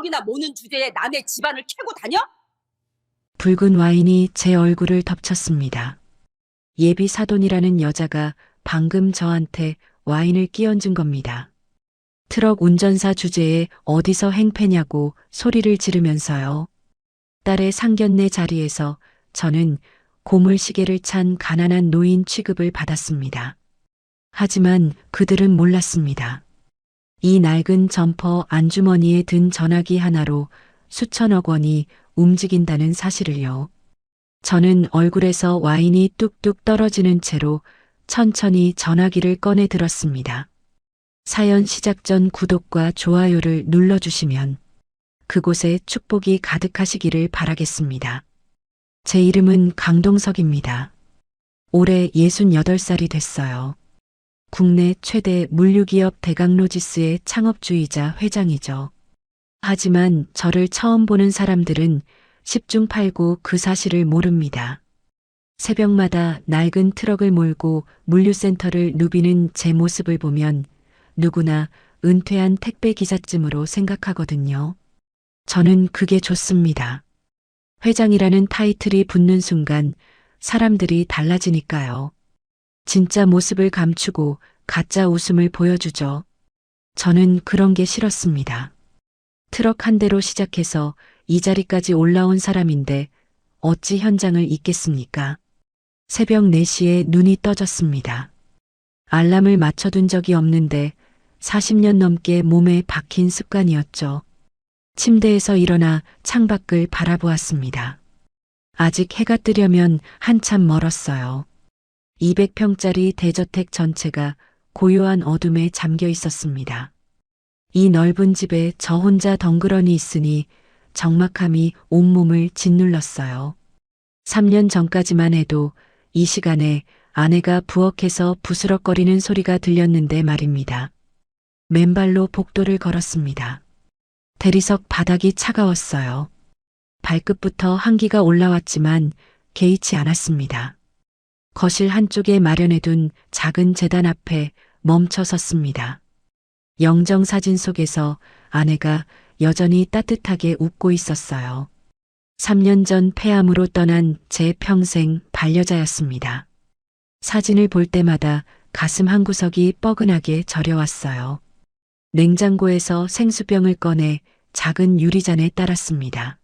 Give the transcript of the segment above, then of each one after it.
트럭이나 모는 주제에 남의 집안을 캐고 다녀? 붉은 와인이 제 얼굴을 덮쳤습니다. 예비 사돈이라는 여자가 방금 저한테 와인을 끼얹은 겁니다. 트럭 운전사 주제에 어디서 행패냐고 소리를 지르면서요. 딸의 상견례 자리에서 저는 고물시계를 찬 가난한 노인 취급을 받았습니다. 하지만 그들은 몰랐습니다. 이 낡은 점퍼 안주머니에 든 전화기 하나로 수천억 원이 움직인다는 사실을요. 저는 얼굴에서 와인이 뚝뚝 떨어지는 채로 천천히 전화기를 꺼내 들었습니다. 사연 시작 전 구독과 좋아요를 눌러주시면 그곳에 축복이 가득하시기를 바라겠습니다. 제 이름은 강동석입니다. 올해 68살이 됐어요. 국내 최대 물류기업 대강로지스의 창업주이자 회장이죠. 하지만 저를 처음 보는 사람들은 10중 8구 그 사실을 모릅니다. 새벽마다 낡은 트럭을 몰고 물류센터를 누비는 제 모습을 보면 누구나 은퇴한 택배 기사쯤으로 생각하거든요. 저는 그게 좋습니다. 회장이라는 타이틀이 붙는 순간 사람들이 달라지니까요. 진짜 모습을 감추고 가짜 웃음을 보여주죠. 저는 그런 게 싫었습니다. 트럭 한 대로 시작해서 이 자리까지 올라온 사람인데 어찌 현장을 잊겠습니까? 새벽 4시에 눈이 떠졌습니다. 알람을 맞춰둔 적이 없는데 40년 넘게 몸에 박힌 습관이었죠. 침대에서 일어나 창밖을 바라보았습니다. 아직 해가 뜨려면 한참 멀었어요. 200평짜리 대저택 전체가 고요한 어둠에 잠겨 있었습니다. 이 넓은 집에 저 혼자 덩그러니 있으니 적막함이 온몸을 짓눌렀어요. 3년 전까지만 해도 이 시간에 아내가 부엌에서 부스럭거리는 소리가 들렸는데 말입니다. 맨발로 복도를 걸었습니다. 대리석 바닥이 차가웠어요. 발끝부터 한기가 올라왔지만 개의치 않았습니다. 거실 한쪽에 마련해둔 작은 제단 앞에 멈춰 섰습니다. 영정사진 속에서 아내가 여전히 따뜻하게 웃고 있었어요. 3년 전 폐암으로 떠난 제 평생 반려자였습니다. 사진을 볼 때마다 가슴 한구석이 뻐근하게 저려왔어요. 냉장고에서 생수병을 꺼내 작은 유리잔에 따랐습니다.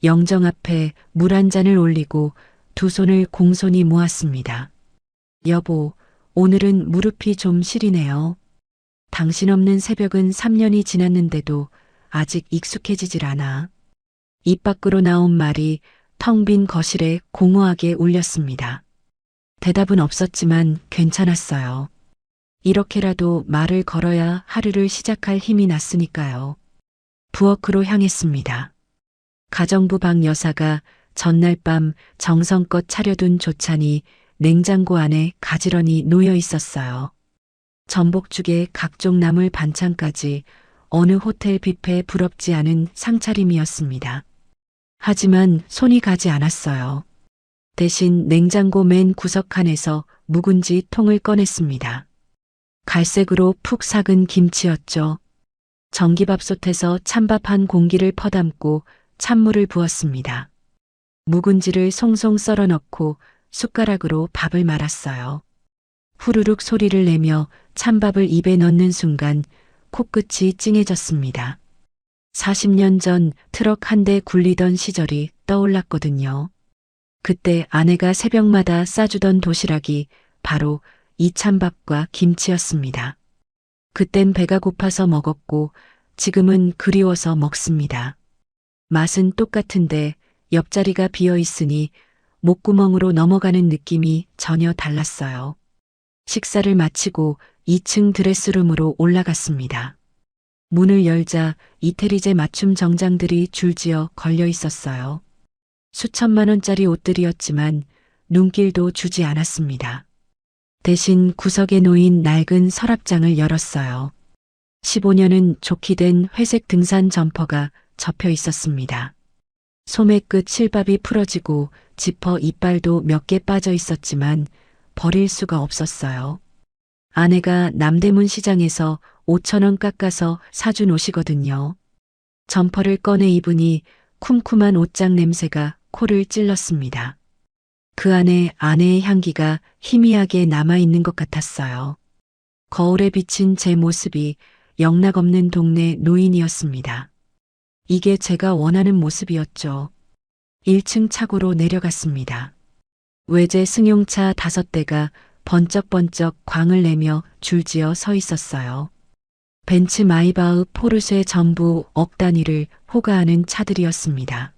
영정 앞에 물 한 잔을 올리고 두 손을 공손히 모았습니다. 여보, 오늘은 무릎이 좀 시리네요. 당신 없는 새벽은 3년이 지났는데도 아직 익숙해지질 않아. 입 밖으로 나온 말이 텅 빈 거실에 공허하게 울렸습니다. 대답은 없었지만 괜찮았어요. 이렇게라도 말을 걸어야 하루를 시작할 힘이 났으니까요. 부엌으로 향했습니다. 가정부 박 여사가 전날 밤 정성껏 차려둔 조찬이 냉장고 안에 가지런히 놓여 있었어요. 전복죽에 각종 나물 반찬까지 어느 호텔 뷔페에 부럽지 않은 상차림이었습니다. 하지만 손이 가지 않았어요. 대신 냉장고 맨 구석칸에서 묵은지 통을 꺼냈습니다. 갈색으로 푹 삭은 김치였죠. 전기밥솥에서 찬밥 한 공기를 퍼담고 찬물을 부었습니다. 묵은지를 송송 썰어 넣고 숟가락으로 밥을 말았어요. 후루룩 소리를 내며 찬밥을 입에 넣는 순간 코끝이 찡해졌습니다. 40년 전 트럭 한 대 굴리던 시절이 떠올랐거든요. 그때 아내가 새벽마다 싸주던 도시락이 바로 이 찬밥과 김치였습니다. 그땐 배가 고파서 먹었고 지금은 그리워서 먹습니다. 맛은 똑같은데 옆자리가 비어 있으니 목구멍으로 넘어가는 느낌이 전혀 달랐어요. 식사를 마치고 2층 드레스룸으로 올라갔습니다. 문을 열자 이태리제 맞춤 정장들이 줄지어 걸려 있었어요. 수천만 원짜리 옷들이었지만 눈길도 주지 않았습니다. 대신 구석에 놓인 낡은 서랍장을 열었어요. 15년은 좋게 된 회색 등산 점퍼가 접혀 있었습니다. 소매 끝 실밥이 풀어지고 지퍼 이빨도 몇 개 빠져 있었지만 버릴 수가 없었어요. 아내가 남대문 시장에서 5,000원 깎아서 사준 옷이거든요. 점퍼를 꺼내 입으니 쿰쿰한 옷장 냄새가 코를 찔렀습니다. 그 안에 아내의 향기가 희미하게 남아있는 것 같았어요. 거울에 비친 제 모습이 영락없는 동네 노인이었습니다. 이게 제가 원하는 모습이었죠. 1층 차고로 내려갔습니다. 외제 승용차 5대가 번쩍번쩍 광을 내며 줄지어 서 있었어요. 벤츠, 마이바흐, 포르쉐 전부 억 단위를 호가하는 차들이었습니다.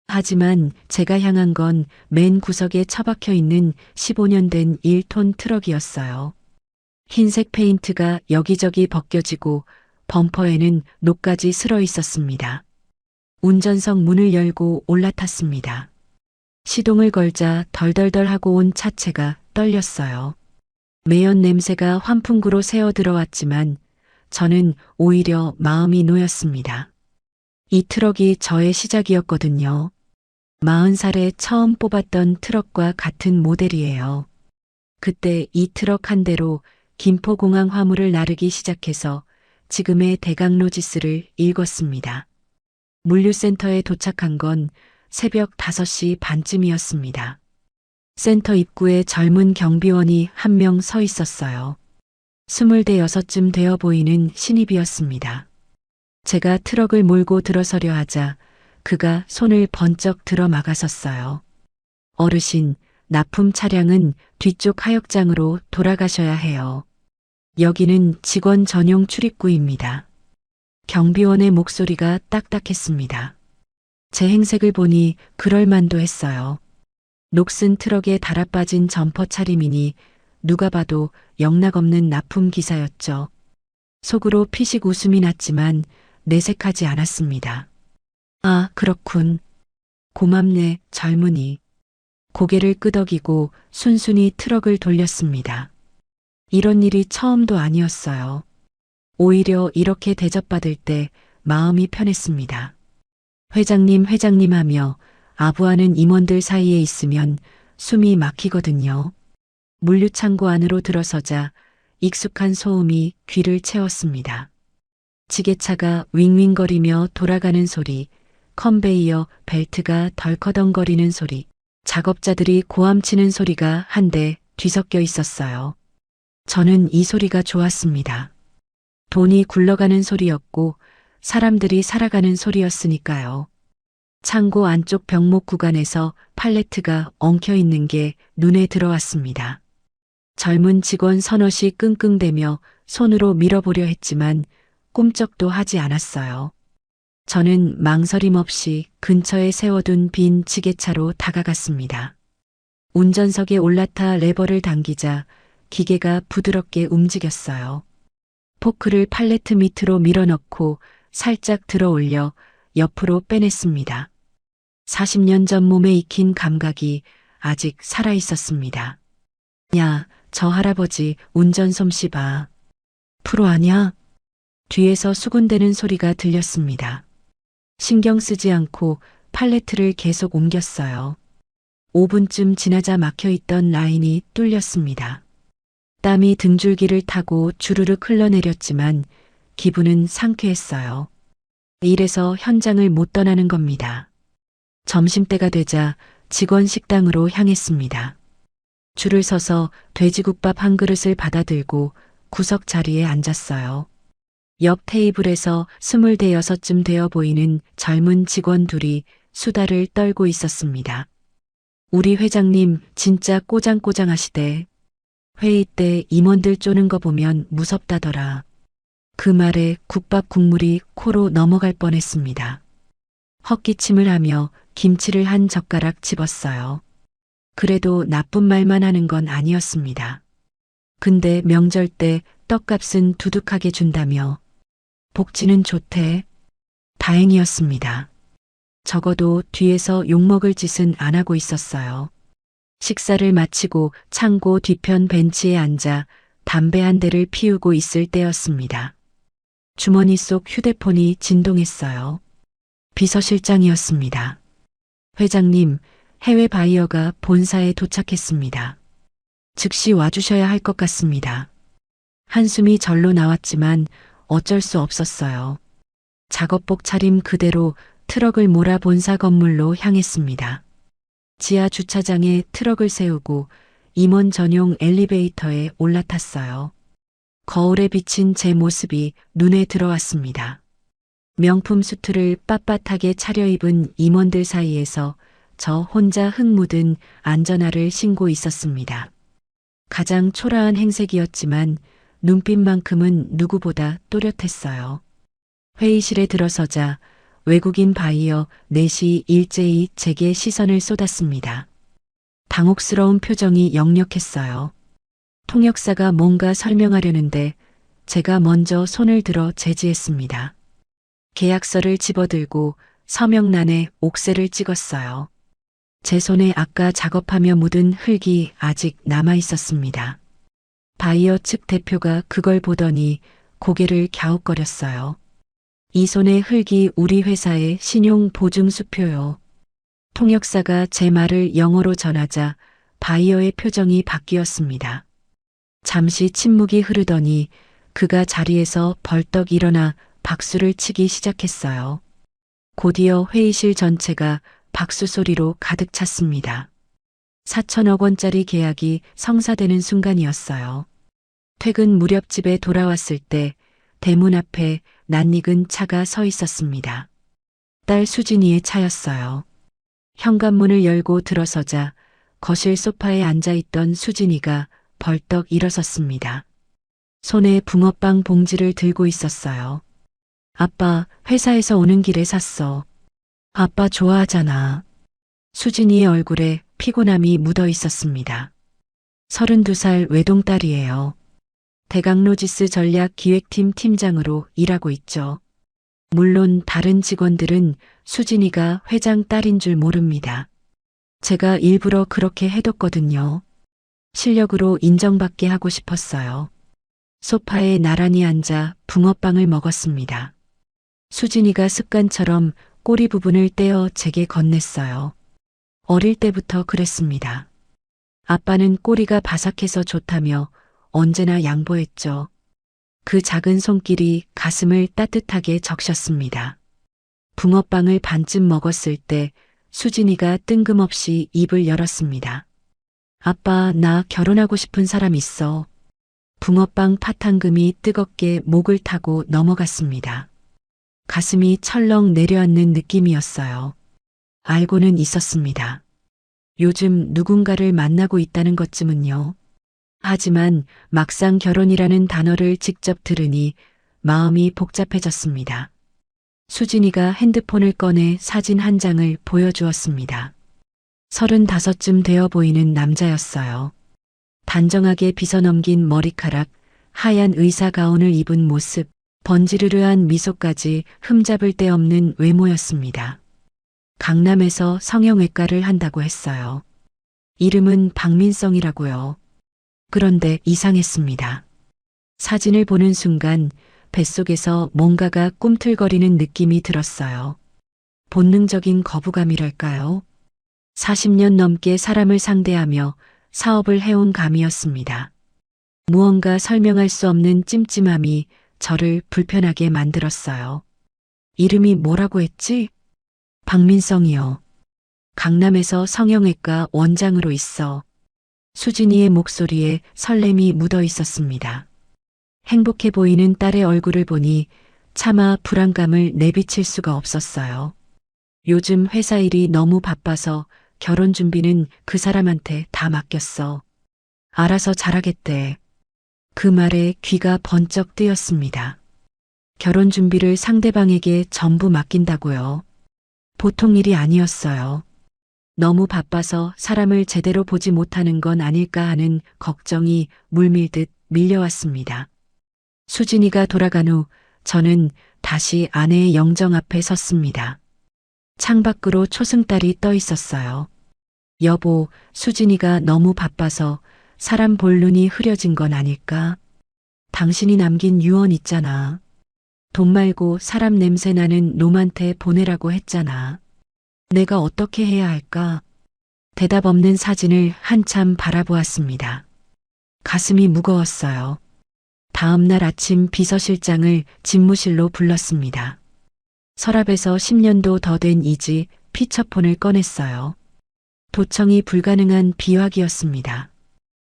하지만 제가 향한 건 맨 구석에 처박혀 있는 15년 된 1톤 트럭이었어요. 흰색 페인트가 여기저기 벗겨지고 범퍼에는 녹까지 슬어 있었습니다. 운전석 문을 열고 올라탔습니다. 시동을 걸자 덜덜덜하고 온 차체가 떨렸어요. 매연 냄새가 환풍구로 새어 들어왔지만 저는 오히려 마음이 놓였습니다. 이 트럭이 저의 시작이었거든요. 40살에 처음 뽑았던 트럭과 같은 모델이에요. 그때 이 트럭 한 대로 김포공항 화물을 나르기 시작해서 지금의 대강로지스를 읽었습니다. 물류센터에 도착한 건 새벽 5시 반쯤이었습니다. 센터 입구에 젊은 경비원이 한 명 서 있었어요. 26쯤 되어 보이는 신입이었습니다. 제가 트럭을 몰고 들어서려 하자 그가 손을 번쩍 들어 막아섰어요. 어르신, 납품 차량은 뒤쪽 하역장으로 돌아가셔야 해요. 여기는 직원 전용 출입구입니다. 경비원의 목소리가 딱딱했습니다. 제 행색을 보니 그럴만도 했어요. 녹슨 트럭에 달아빠진 점퍼 차림이니 누가 봐도 영락없는 납품 기사였죠. 속으로 피식 웃음이 났지만 내색하지 않았습니다. 아, 그렇군. 고맙네, 젊은이. 고개를 끄덕이고 순순히 트럭을 돌렸습니다. 이런 일이 처음도 아니었어요. 오히려 이렇게 대접받을 때 마음이 편했습니다. 회장님, 회장님 하며 아부하는 임원들 사이에 있으면 숨이 막히거든요. 물류창고 안으로 들어서자 익숙한 소음이 귀를 채웠습니다. 지게차가 윙윙거리며 돌아가는 소리, 컨베이어 벨트가 덜커덩거리는 소리, 작업자들이 고함치는 소리가 한데 뒤섞여 있었어요. 저는 이 소리가 좋았습니다. 돈이 굴러가는 소리였고 사람들이 살아가는 소리였으니까요. 창고 안쪽 벽목 구간에서 팔레트가 엉켜 있는 게 눈에 들어왔습니다. 젊은 직원 서너시 끙끙대며 손으로 밀어보려 했지만 꼼짝도 하지 않았어요. 저는 망설임 없이 근처에 세워둔 빈 지게차로 다가갔습니다. 운전석에 올라타 레버를 당기자 기계가 부드럽게 움직였어요. 포크를 팔레트 밑으로 밀어넣고 살짝 들어 올려 옆으로 빼냈습니다. 40년 전 몸에 익힌 감각이 아직 살아 있었습니다. 야, 저 할아버지 운전 솜씨 봐. 프로 아냐? 뒤에서 수군대는 소리가 들렸습니다. 신경 쓰지 않고 팔레트를 계속 옮겼어요. 5분쯤 지나자 막혀있던 라인이 뚫렸습니다. 땀이 등줄기를 타고 주르륵 흘러내렸지만 기분은 상쾌했어요. 이래서 현장을 못 떠나는 겁니다. 점심때가 되자 직원 식당으로 향했습니다. 줄을 서서 돼지국밥 한 그릇을 받아들고 구석 자리에 앉았어요. 옆 테이블에서 26쯤 되어 보이는 젊은 직원 둘이 수다를 떨고 있었습니다. 우리 회장님 진짜 꼬장꼬장하시대. 회의 때 임원들 쪼는 거 보면 무섭다더라. 그 말에 국밥 국물이 코로 넘어갈 뻔했습니다. 헛기침을 하며 김치를 한 젓가락 집었어요. 그래도 나쁜 말만 하는 건 아니었습니다. 근데 명절 때 떡값은 두둑하게 준다며 복지는 좋대. 다행이었습니다. 적어도 뒤에서 욕먹을 짓은 안 하고 있었어요. 식사를 마치고 창고 뒤편 벤치에 앉아 담배 한 대를 피우고 있을 때였습니다. 주머니 속 휴대폰이 진동했어요. 비서실장이었습니다. 회장님, 해외 바이어가 본사에 도착했습니다. 즉시 와주셔야 할 것 같습니다. 한숨이 절로 나왔지만 어쩔 수 없었어요. 작업복 차림 그대로 트럭을 몰아 본사 건물로 향했습니다. 지하 주차장에 트럭을 세우고 임원 전용 엘리베이터에 올라탔어요. 거울에 비친 제 모습이 눈에 들어왔습니다. 명품 수트를 빳빳하게 차려입은 임원들 사이에서 저 혼자 흙 묻은 안전화를 신고 있었습니다. 가장 초라한 행색이었지만 눈빛만큼은 누구보다 또렷했어요. 회의실에 들어서자 외국인 바이어 넷이 일제히 제게 시선을 쏟았습니다. 당혹스러운 표정이 역력했어요. 통역사가 뭔가 설명하려는데 제가 먼저 손을 들어 제지했습니다. 계약서를 집어들고 서명란에 옥새를 찍었어요. 제 손에 아까 작업하며 묻은 흙이 아직 남아 있었습니다. 바이어 측 대표가 그걸 보더니 고개를 갸웃거렸어요. 이 손의 흙이 우리 회사의 신용 보증수표요. 통역사가 제 말을 영어로 전하자 바이어의 표정이 바뀌었습니다. 잠시 침묵이 흐르더니 그가 자리에서 벌떡 일어나 박수를 치기 시작했어요. 곧이어 회의실 전체가 박수 소리로 가득 찼습니다. 4천억 원짜리 계약이 성사되는 순간이었어요. 퇴근 무렵 집에 돌아왔을 때 대문 앞에 낯익은 차가 서 있었습니다. 딸 수진이의 차였어요. 현관문을 열고 들어서자 거실 소파에 앉아있던 수진이가 벌떡 일어섰습니다. 손에 붕어빵 봉지를 들고 있었어요. 아빠, 회사에서 오는 길에 샀어. 아빠 좋아하잖아. 수진이의 얼굴에 피곤함이 묻어 있었습니다. 32살 외동딸이에요. 대강로지스 전략기획팀 팀장으로 일하고 있죠. 물론 다른 직원들은 수진이가 회장 딸인 줄 모릅니다. 제가 일부러 그렇게 해뒀거든요. 실력으로 인정받게 하고 싶었어요. 소파에 나란히 앉아 붕어빵을 먹었습니다. 수진이가 습관처럼 꼬리 부분을 떼어 제게 건넸어요. 어릴 때부터 그랬습니다. 아빠는 꼬리가 바삭해서 좋다며 언제나 양보했죠. 그 작은 손길이 가슴을 따뜻하게 적셨습니다. 붕어빵을 반쯤 먹었을 때 수진이가 뜬금없이 입을 열었습니다. 아빠, 나 결혼하고 싶은 사람 있어. 붕어빵 팥1금이 뜨겁게 목을 타고 넘어갔습니다. 가슴이 철렁 내려앉는 느낌이었어요. 알고는 있었습니다. 요즘 누군가를 만나고 있다는 것쯤은요. 하지만 막상 결혼이라는 단어를 직접 들으니 마음이 복잡해졌습니다. 수진이가 핸드폰을 꺼내 사진 한 장을 보여주었습니다. 35쯤 되어 보이는 남자였어요. 단정하게 빗어넘긴 머리카락, 하얀 의사 가운을 입은 모습, 번지르르한 미소까지 흠잡을 데 없는 외모였습니다. 강남에서 성형외과를 한다고 했어요. 이름은 박민성이라고요. 그런데 이상했습니다. 사진을 보는 순간 뱃속에서 뭔가가 꿈틀거리는 느낌이 들었어요. 본능적인 거부감이랄까요? 40년 넘게 사람을 상대하며 사업을 해온 감이었습니다. 무언가 설명할 수 없는 찜찜함이 저를 불편하게 만들었어요. 이름이 뭐라고 했지? 박민성이요. 강남에서 성형외과 원장으로 있어. 수진이의 목소리에 설렘이 묻어 있었습니다. 행복해 보이는 딸의 얼굴을 보니 차마 불안감을 내비칠 수가 없었어요. 요즘 회사 일이 너무 바빠서 결혼 준비는 그 사람한테 다 맡겼어. 알아서 잘하겠대. 그 말에 귀가 번쩍 뜨였습니다. 결혼 준비를 상대방에게 전부 맡긴다고요. 보통 일이 아니었어요. 너무 바빠서 사람을 제대로 보지 못하는 건 아닐까 하는 걱정이 물밀듯 밀려왔습니다. 수진이가 돌아간 후 저는 다시 아내의 영정 앞에 섰습니다. 창밖으로 초승달이 떠 있었어요. 여보, 수진이가 너무 바빠서 사람 볼 눈이 흐려진 건 아닐까? 당신이 남긴 유언 있잖아. 돈 말고 사람 냄새 나는 놈한테 보내라고 했잖아. 내가 어떻게 해야 할까? 대답 없는 사진을 한참 바라보았습니다. 가슴이 무거웠어요. 다음 날 아침 비서실장을 집무실로 불렀습니다. 서랍에서 10년도 더 된 이지 피처폰을 꺼냈어요. 도청이 불가능한 비화기였습니다.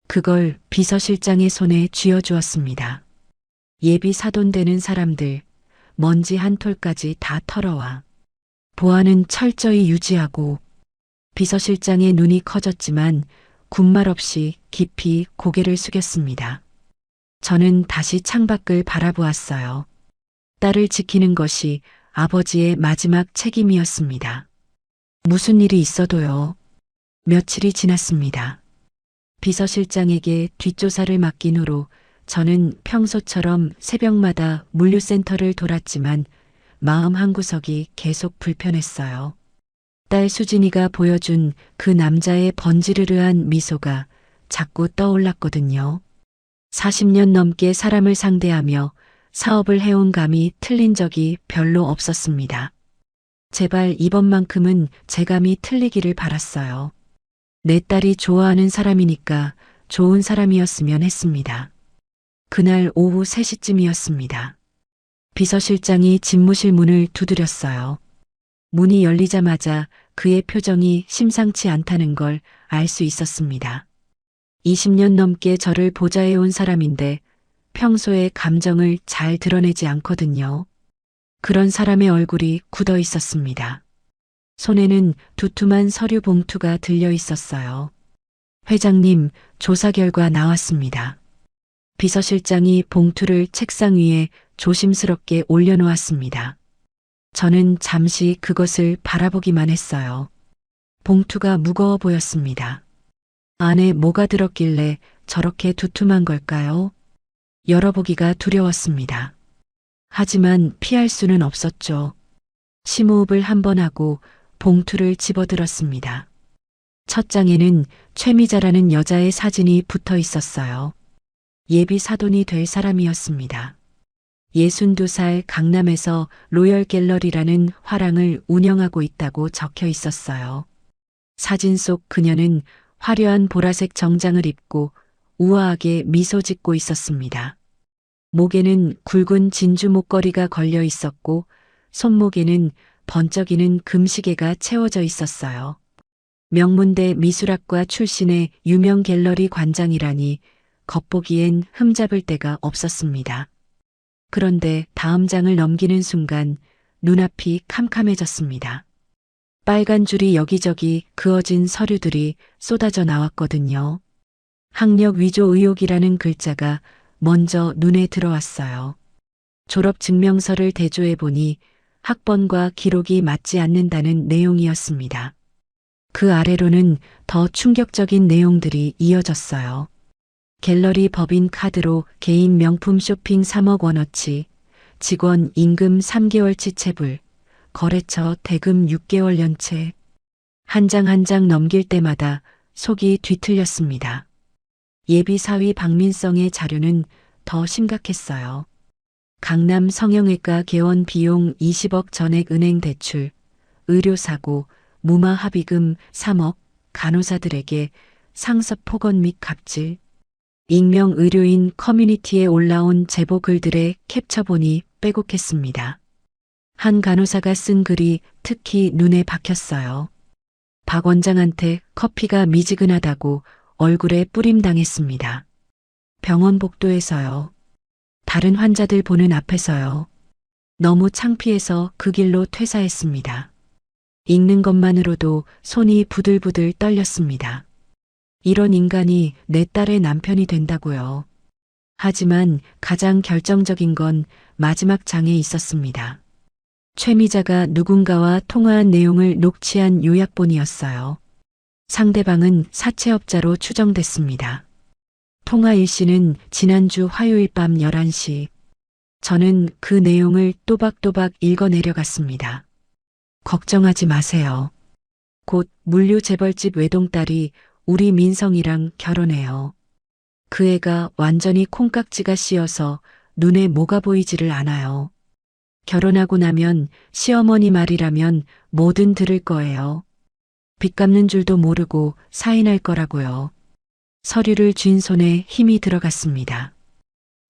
그걸 비서실장의 손에 쥐어주었습니다. 예비 사돈되는 사람들, 먼지 한 톨까지 다 털어와. 보안은 철저히 유지하고. 비서실장의 눈이 커졌지만 군말 없이 깊이 고개를 숙였습니다. 저는 다시 창밖을 바라보았어요. 딸을 지키는 것이 아버지의 마지막 책임이었습니다. 무슨 일이 있어도요. 며칠이 지났습니다. 비서실장에게 뒷조사를 맡긴 후로 저는 평소처럼 새벽마다 물류센터를 돌았지만 마음 한구석이 계속 불편했어요. 딸 수진이가 보여준 그 남자의 번지르르한 미소가 자꾸 떠올랐거든요. 40년 넘게 사람을 상대하며 사업을 해온 감이 틀린 적이 별로 없었습니다. 제발 이번만큼은 제 감이 틀리기를 바랐어요. 내 딸이 좋아하는 사람이니까 좋은 사람이었으면 했습니다. 그날 오후 3시쯤이었습니다. 비서실장이 집무실 문을 두드렸어요. 문이 열리자마자 그의 표정이 심상치 않다는 걸 알 수 있었습니다. 20년 넘게 저를 보좌해온 사람인데 평소에 감정을 잘 드러내지 않거든요. 그런 사람의 얼굴이 굳어 있었습니다. 손에는 두툼한 서류 봉투가 들려 있었어요. 회장님, 조사 결과 나왔습니다. 비서실장이 봉투를 책상 위에 조심스럽게 올려놓았습니다. 저는 잠시 그것을 바라보기만 했어요. 봉투가 무거워 보였습니다. 안에 뭐가 들었길래 저렇게 두툼한 걸까요? 열어보기가 두려웠습니다. 하지만 피할 수는 없었죠. 심호흡을 한 번 하고 봉투를 집어들었습니다. 첫 장에는 최미자라는 여자의 사진이 붙어 있었어요. 예비 사돈이 될 사람이었습니다. 62살 강남에서 로열 갤러리라는 화랑을 운영하고 있다고 적혀 있었어요. 사진 속 그녀는 화려한 보라색 정장을 입고 우아하게 미소 짓고 있었습니다. 목에는 굵은 진주 목걸이가 걸려 있었고 손목에는 번쩍이는 금시계가 채워져 있었어요. 명문대 미술학과 출신의 유명 갤러리 관장이라니 겉보기엔 흠잡을 데가 없었습니다. 그런데 다음 장을 넘기는 순간 눈앞이 캄캄해졌습니다. 빨간 줄이 여기저기 그어진 서류들이 쏟아져 나왔거든요. 학력 위조 의혹이라는 글자가 먼저 눈에 들어왔어요. 졸업 증명서를 대조해 보니 학번과 기록이 맞지 않는다는 내용이었습니다. 그 아래로는 더 충격적인 내용들이 이어졌어요. 갤러리 법인 카드로 개인 명품 쇼핑 3억 원어치, 직원 임금 3개월치 체불, 거래처 대금 6개월 연체. 한 장 한 장 넘길 때마다 속이 뒤틀렸습니다. 예비 사위 박민성의 자료는 더 심각했어요. 강남 성형외과 개원 비용 20억 전액 은행 대출, 의료사고, 무마 합의금 3억, 간호사들에게 상습 폭언 및 갑질, 익명 의료인 커뮤니티에 올라온 제보 글들의 캡처본이 빼곡했습니다. 한 간호사가 쓴 글이 특히 눈에 박혔어요. 박 원장한테 커피가 미지근하다고 얼굴에 뿌림 당했습니다. 병원 복도에서요. 다른 환자들 보는 앞에서요. 너무 창피해서 그 길로 퇴사했습니다. 읽는 것만으로도 손이 부들부들 떨렸습니다. 이런 인간이 내 딸의 남편이 된다고요. 하지만 가장 결정적인 건 마지막 장에 있었습니다. 최미자가 누군가와 통화한 내용을 녹취한 요약본이었어요. 상대방은 사채업자로 추정됐습니다. 통화 일시는 지난주 화요일 밤 11시. 저는 그 내용을 또박또박 읽어내려갔습니다. 걱정하지 마세요. 곧 물류 재벌집 외동딸이 우리 민성이랑 결혼해요. 그 애가 완전히 콩깍지가 씌어서 눈에 뭐가 보이지를 않아요. 결혼하고 나면 시어머니 말이라면 뭐든 들을 거예요. 빚 갚는 줄도 모르고 사인할 거라고요. 서류를 쥔 손에 힘이 들어갔습니다.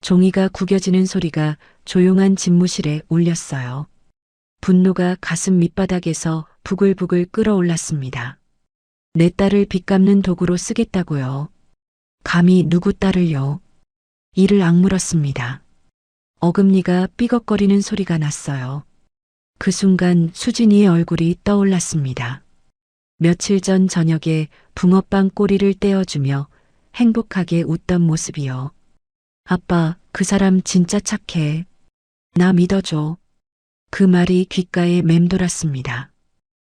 종이가 구겨지는 소리가 조용한 집무실에 울렸어요. 분노가 가슴 밑바닥에서 부글부글 끓어올랐습니다. 내 딸을 빚갚는 도구로 쓰겠다고요. 감히 누구 딸을요? 이를 악물었습니다. 어금니가 삐걱거리는 소리가 났어요. 그 순간 수진이의 얼굴이 떠올랐습니다. 며칠 전 저녁에 붕어빵 꼬리를 떼어주며 행복하게 웃던 모습이요. 아빠, 그 사람 진짜 착해. 나 믿어줘. 그 말이 귓가에 맴돌았습니다.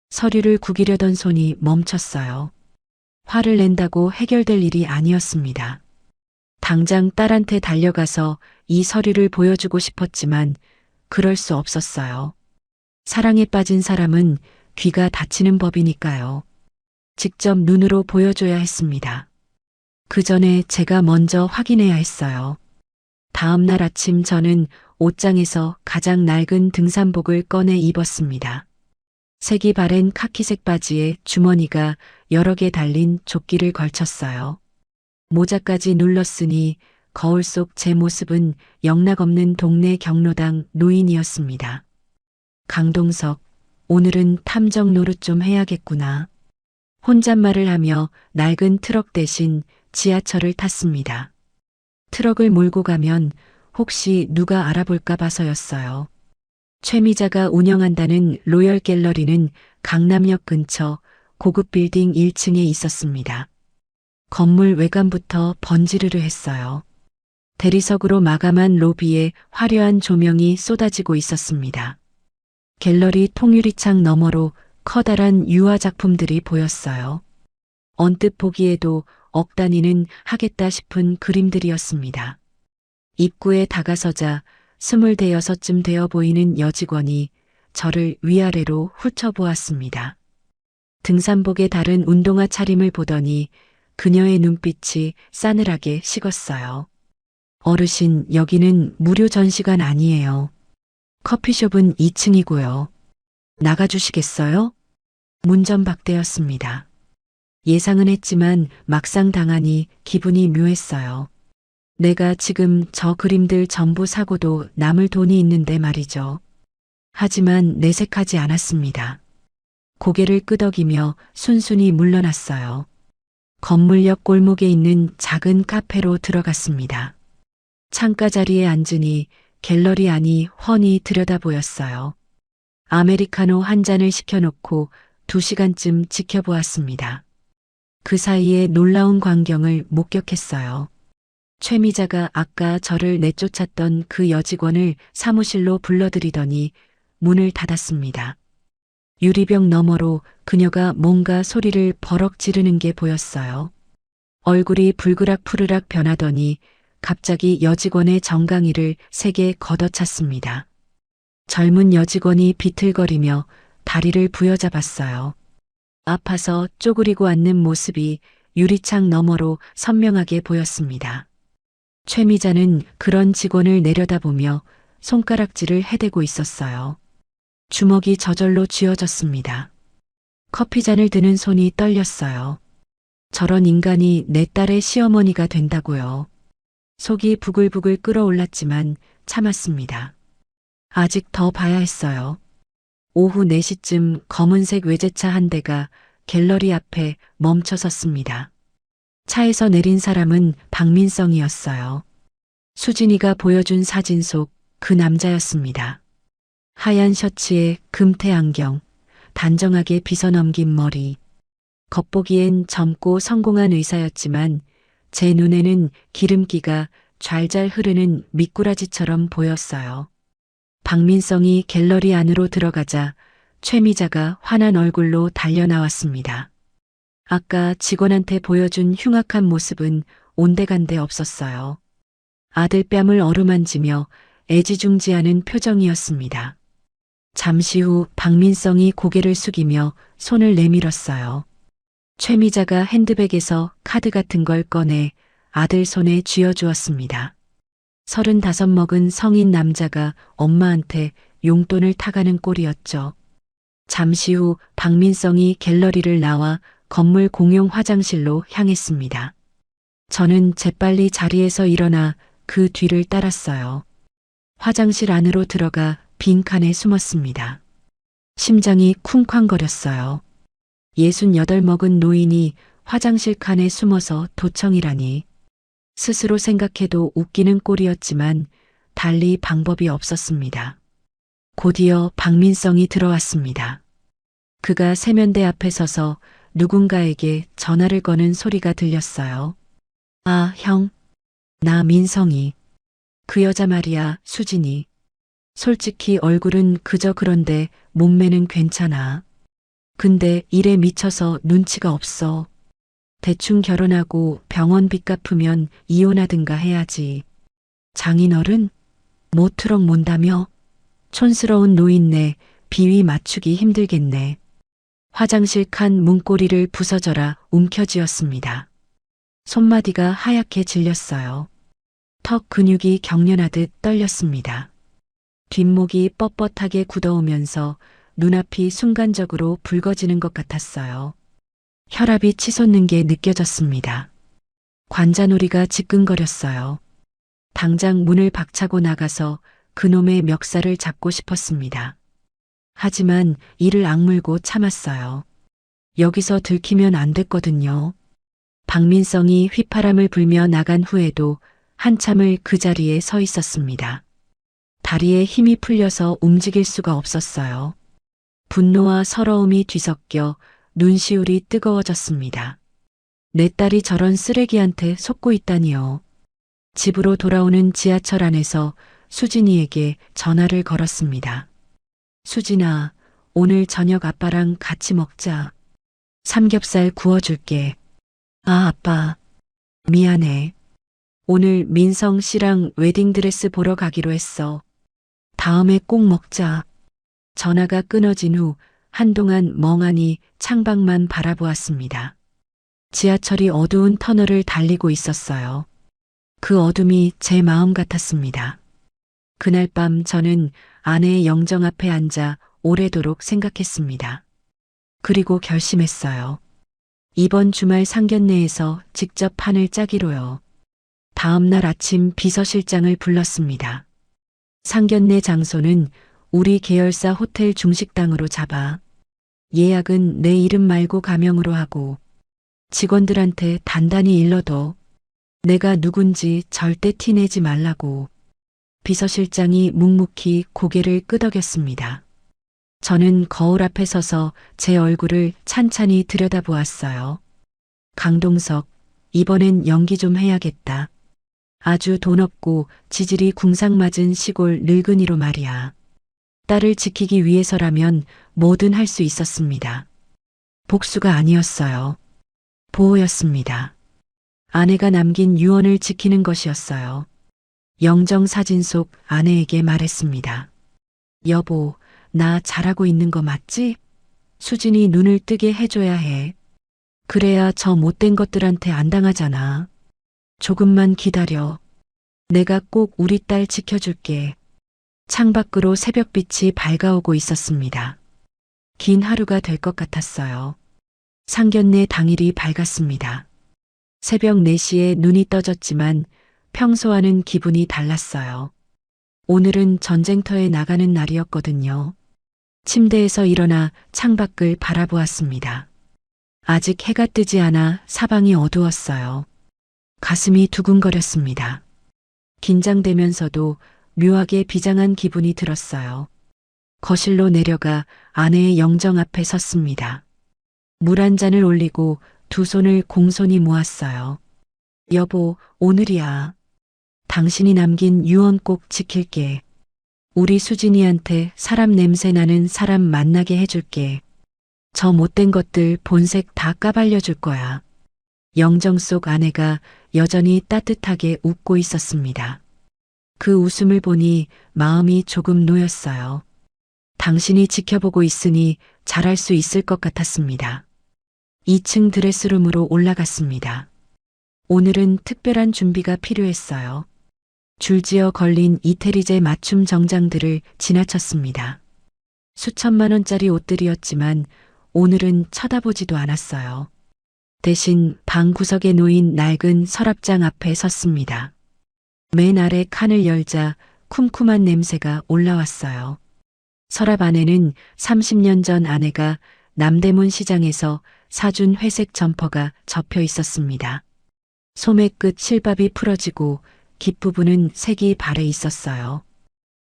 서류를 구기려던 손이 멈췄어요. 화를 낸다고 해결될 일이 아니었습니다. 당장 딸한테 달려가서 이 서류를 보여주고 싶었지만 그럴 수 없었어요. 사랑에 빠진 사람은 귀가 닫히는 법이니까요. 직접 눈으로 보여줘야 했습니다. 그 전에 제가 먼저 확인해야 했어요. 다음 날 아침 저는 옷장에서 가장 낡은 등산복을 꺼내 입었습니다. 색이 바랜 카키색 바지에 주머니가 여러 개 달린 조끼를 걸쳤어요. 모자까지 눌렀으니 거울 속 제 모습은 영락없는 동네 경로당 노인이었습니다. 강동석, 오늘은 탐정 노릇 좀 해야겠구나. 혼잣말을 하며 낡은 트럭 대신 지하철을 탔습니다. 트럭을 몰고 가면 혹시 누가 알아볼까 봐서였어요. 최미자가 운영한다는 로열 갤러리는 강남역 근처 고급 빌딩 1층에 있었습니다. 건물 외관부터 번지르르 했어요. 대리석으로 마감한 로비에 화려한 조명이 쏟아지고 있었습니다. 갤러리 통유리창 너머로 커다란 유화 작품들이 보였어요. 언뜻 보기에도 억 단위는 하겠다 싶은 그림들이었습니다. 입구에 다가서자 26쯤 되어 보이는 여직원이 저를 위아래로 훑어보았습니다. 등산복에 다른 운동화 차림을 보더니 그녀의 눈빛이 싸늘하게 식었어요. 어르신, 여기는 무료 전시관 아니에요. 커피숍은 2층이고요. 나가주시겠어요? 문전박대였습니다. 예상은 했지만 막상 당하니 기분이 묘했어요. 내가 지금 저 그림들 전부 사고도 남을 돈이 있는데 말이죠. 하지만 내색하지 않았습니다. 고개를 끄덕이며 순순히 물러났어요. 건물 옆 골목에 있는 작은 카페로 들어갔습니다. 창가 자리에 앉으니 갤러리 안이 훤히 들여다 보였어요. 아메리카노 한 잔을 시켜놓고 2시간쯤 지켜보았습니다. 그 사이에 놀라운 광경을 목격했어요. 최미자가 아까 저를 내쫓았던 그 여직원을 사무실로 불러들이더니 문을 닫았습니다. 유리병 너머로 그녀가 뭔가 소리를 버럭 지르는 게 보였어요. 얼굴이 불그락 변하더니 갑자기 여직원의 정강이를 세게 걷어찼습니다. 젊은 여직원이 비틀거리며 다리를 부여잡았어요. 아파서 쪼그리고 앉는 모습이 유리창 너머로 선명하게 보였습니다. 최미자는 그런 직원을 내려다보며 손가락질을 해대고 있었어요. 주먹이 저절로 쥐어졌습니다. 커피잔을 드는 손이 떨렸어요. 저런 인간이 내 딸의 시어머니가 된다고요. 속이 부글부글 끓어올랐지만 참았습니다. 아직 더 봐야 했어요. 오후 4시쯤 검은색 외제차 한 대가 갤러리 앞에 멈춰 섰습니다. 차에서 내린 사람은 박민성이었어요. 수진이가 보여준 사진 속 그 남자였습니다. 하얀 셔츠에 금태 안경, 단정하게 빗어넘긴 머리. 겉보기엔 젊고 성공한 의사였지만 제 눈에는 기름기가 좔좔 흐르는 미꾸라지처럼 보였어요. 박민성이 갤러리 안으로 들어가자 최미자가 화난 얼굴로 달려나왔습니다. 아까 직원한테 보여준 흉악한 모습은 온데간데 없었어요. 아들 뺨을 어루만지며 애지중지하는 표정이었습니다. 잠시 후 박민성이 고개를 숙이며 손을 내밀었어요. 최미자가 핸드백에서 카드 같은 걸 꺼내 아들 손에 쥐어주었습니다. 35 먹은 성인 남자가 엄마한테 용돈을 타가는 꼴이었죠. 잠시 후 박민성이 갤러리를 나와 건물 공용 화장실로 향했습니다. 저는 재빨리 자리에서 일어나 그 뒤를 따랐어요. 화장실 안으로 들어가 빈칸에 숨었습니다. 심장이 쿵쾅거렸어요. 68 먹은 노인이 화장실 칸에 숨어서 도청이라니. 스스로 생각해도 웃기는 꼴이었지만 달리 방법이 없었습니다. 곧이어 박민성이 들어왔습니다. 그가 세면대 앞에 서서 누군가에게 전화를 거는 소리가 들렸어요. 아, 형. 나 민성이. 그 여자 말이야, 수진이. 솔직히 얼굴은 그저 그런데 몸매는 괜찮아. 근데 일에 미쳐서 눈치가 없어. 대충 결혼하고 병원비 갚으면 이혼하든가 해야지. 장인어른? 모트럭 몬다며? 촌스러운 노인네 비위 맞추기 힘들겠네. 화장실 칸 문고리를 부서져라 움켜쥐었습니다. 손마디가 하얗게 질렸어요. 턱 근육이 경련하듯 떨렸습니다. 뒷목이 뻣뻣하게 굳어오면서 눈앞이 순간적으로 붉어지는 것 같았어요. 혈압이 치솟는 게 느껴졌습니다. 관자놀이가 지끈거렸어요. 당장 문을 박차고 나가서 그놈의 멱살을 잡고 싶었습니다. 하지만 이를 악물고 참았어요. 여기서 들키면 안 됐거든요. 박민성이 휘파람을 불며 나간 후에도 한참을 그 자리에 서 있었습니다. 다리에 힘이 풀려서 움직일 수가 없었어요. 분노와 서러움이 뒤섞여 눈시울이 뜨거워졌습니다. 내 딸이 저런 쓰레기한테 속고 있다니요. 집으로 돌아오는 지하철 안에서 수진이에게 전화를 걸었습니다. 수진아, 오늘 저녁 아빠랑 같이 먹자. 삼겹살 구워줄게. 아, 아빠. 미안해. 오늘 민성 씨랑 웨딩드레스 보러 가기로 했어. 다음에 꼭 먹자. 전화가 끊어진 후 한동안 멍하니 창밖만 바라보았습니다. 지하철이 어두운 터널을 달리고 있었어요. 그 어둠이 제 마음 같았습니다. 그날 밤 저는 아내의 영정 앞에 앉아 오래도록 생각했습니다. 그리고 결심했어요. 이번 주말 상견례에서 직접 판을 짜기로요. 다음 날 아침 비서실장을 불렀습니다. 상견례 장소는 우리 계열사 호텔 중식당으로 잡아. 예약은 내 이름 말고 가명으로 하고 직원들한테 단단히 일러둬. 내가 누군지 절대 티내지 말라고. 비서실장이 묵묵히 고개를 끄덕였습니다. 저는 거울 앞에 서서 제 얼굴을 찬찬히 들여다보았어요. 강동석, 이번엔 연기 좀 해야겠다. 아주 돈 없고 지질이 궁상맞은 시골 늙은이로 말이야. 딸을 지키기 위해서라면 뭐든 할 수 있었습니다. 복수가 아니었어요. 보호였습니다. 아내가 남긴 유언을 지키는 것이었어요. 영정 사진 속 아내에게 말했습니다. 여보, 나 잘하고 있는 거 맞지? 수진이 눈을 뜨게 해줘야 해. 그래야 저 못된 것들한테 안 당하잖아. 조금만 기다려. 내가 꼭 우리 딸 지켜줄게. 창밖으로 새벽빛이 밝아오고 있었습니다. 긴 하루가 될 것 같았어요. 상견례 당일이 밝았습니다. 새벽 4시에 눈이 떠졌지만 평소와는 기분이 달랐어요. 오늘은 전쟁터에 나가는 날이었거든요. 침대에서 일어나 창밖을 바라보았습니다. 아직 해가 뜨지 않아 사방이 어두웠어요. 가슴이 두근거렸습니다. 긴장되면서도 묘하게 비장한 기분이 들었어요. 거실로 내려가 아내의 영정 앞에 섰습니다. 물 한 잔을 올리고 두 손을 공손히 모았어요. 여보, 오늘이야. 당신이 남긴 유언 꼭 지킬게. 우리 수진이한테 사람 냄새 나는 사람 만나게 해줄게. 저 못된 것들 본색 다 까발려줄 거야. 영정 속 아내가 여전히 따뜻하게 웃고 있었습니다. 그 웃음을 보니 마음이 조금 놓였어요. 당신이 지켜보고 있으니 잘할 수 있을 것 같았습니다. 2층 드레스룸으로 올라갔습니다. 오늘은 특별한 준비가 필요했어요. 줄지어 걸린 이태리제 맞춤 정장들을 지나쳤습니다. 수천만 원짜리 옷들이었지만 오늘은 쳐다보지도 않았어요. 대신 방 구석에 놓인 낡은 서랍장 앞에 섰습니다. 맨 아래 칸을 열자 쿰쿰한 냄새가 올라왔어요. 서랍 안에는 30년 전 아내가 남대문 시장에서 사준 회색 점퍼가 접혀 있었습니다. 소매 끝 실밥이 풀어지고 깃부분은 색이 발해 있었어요.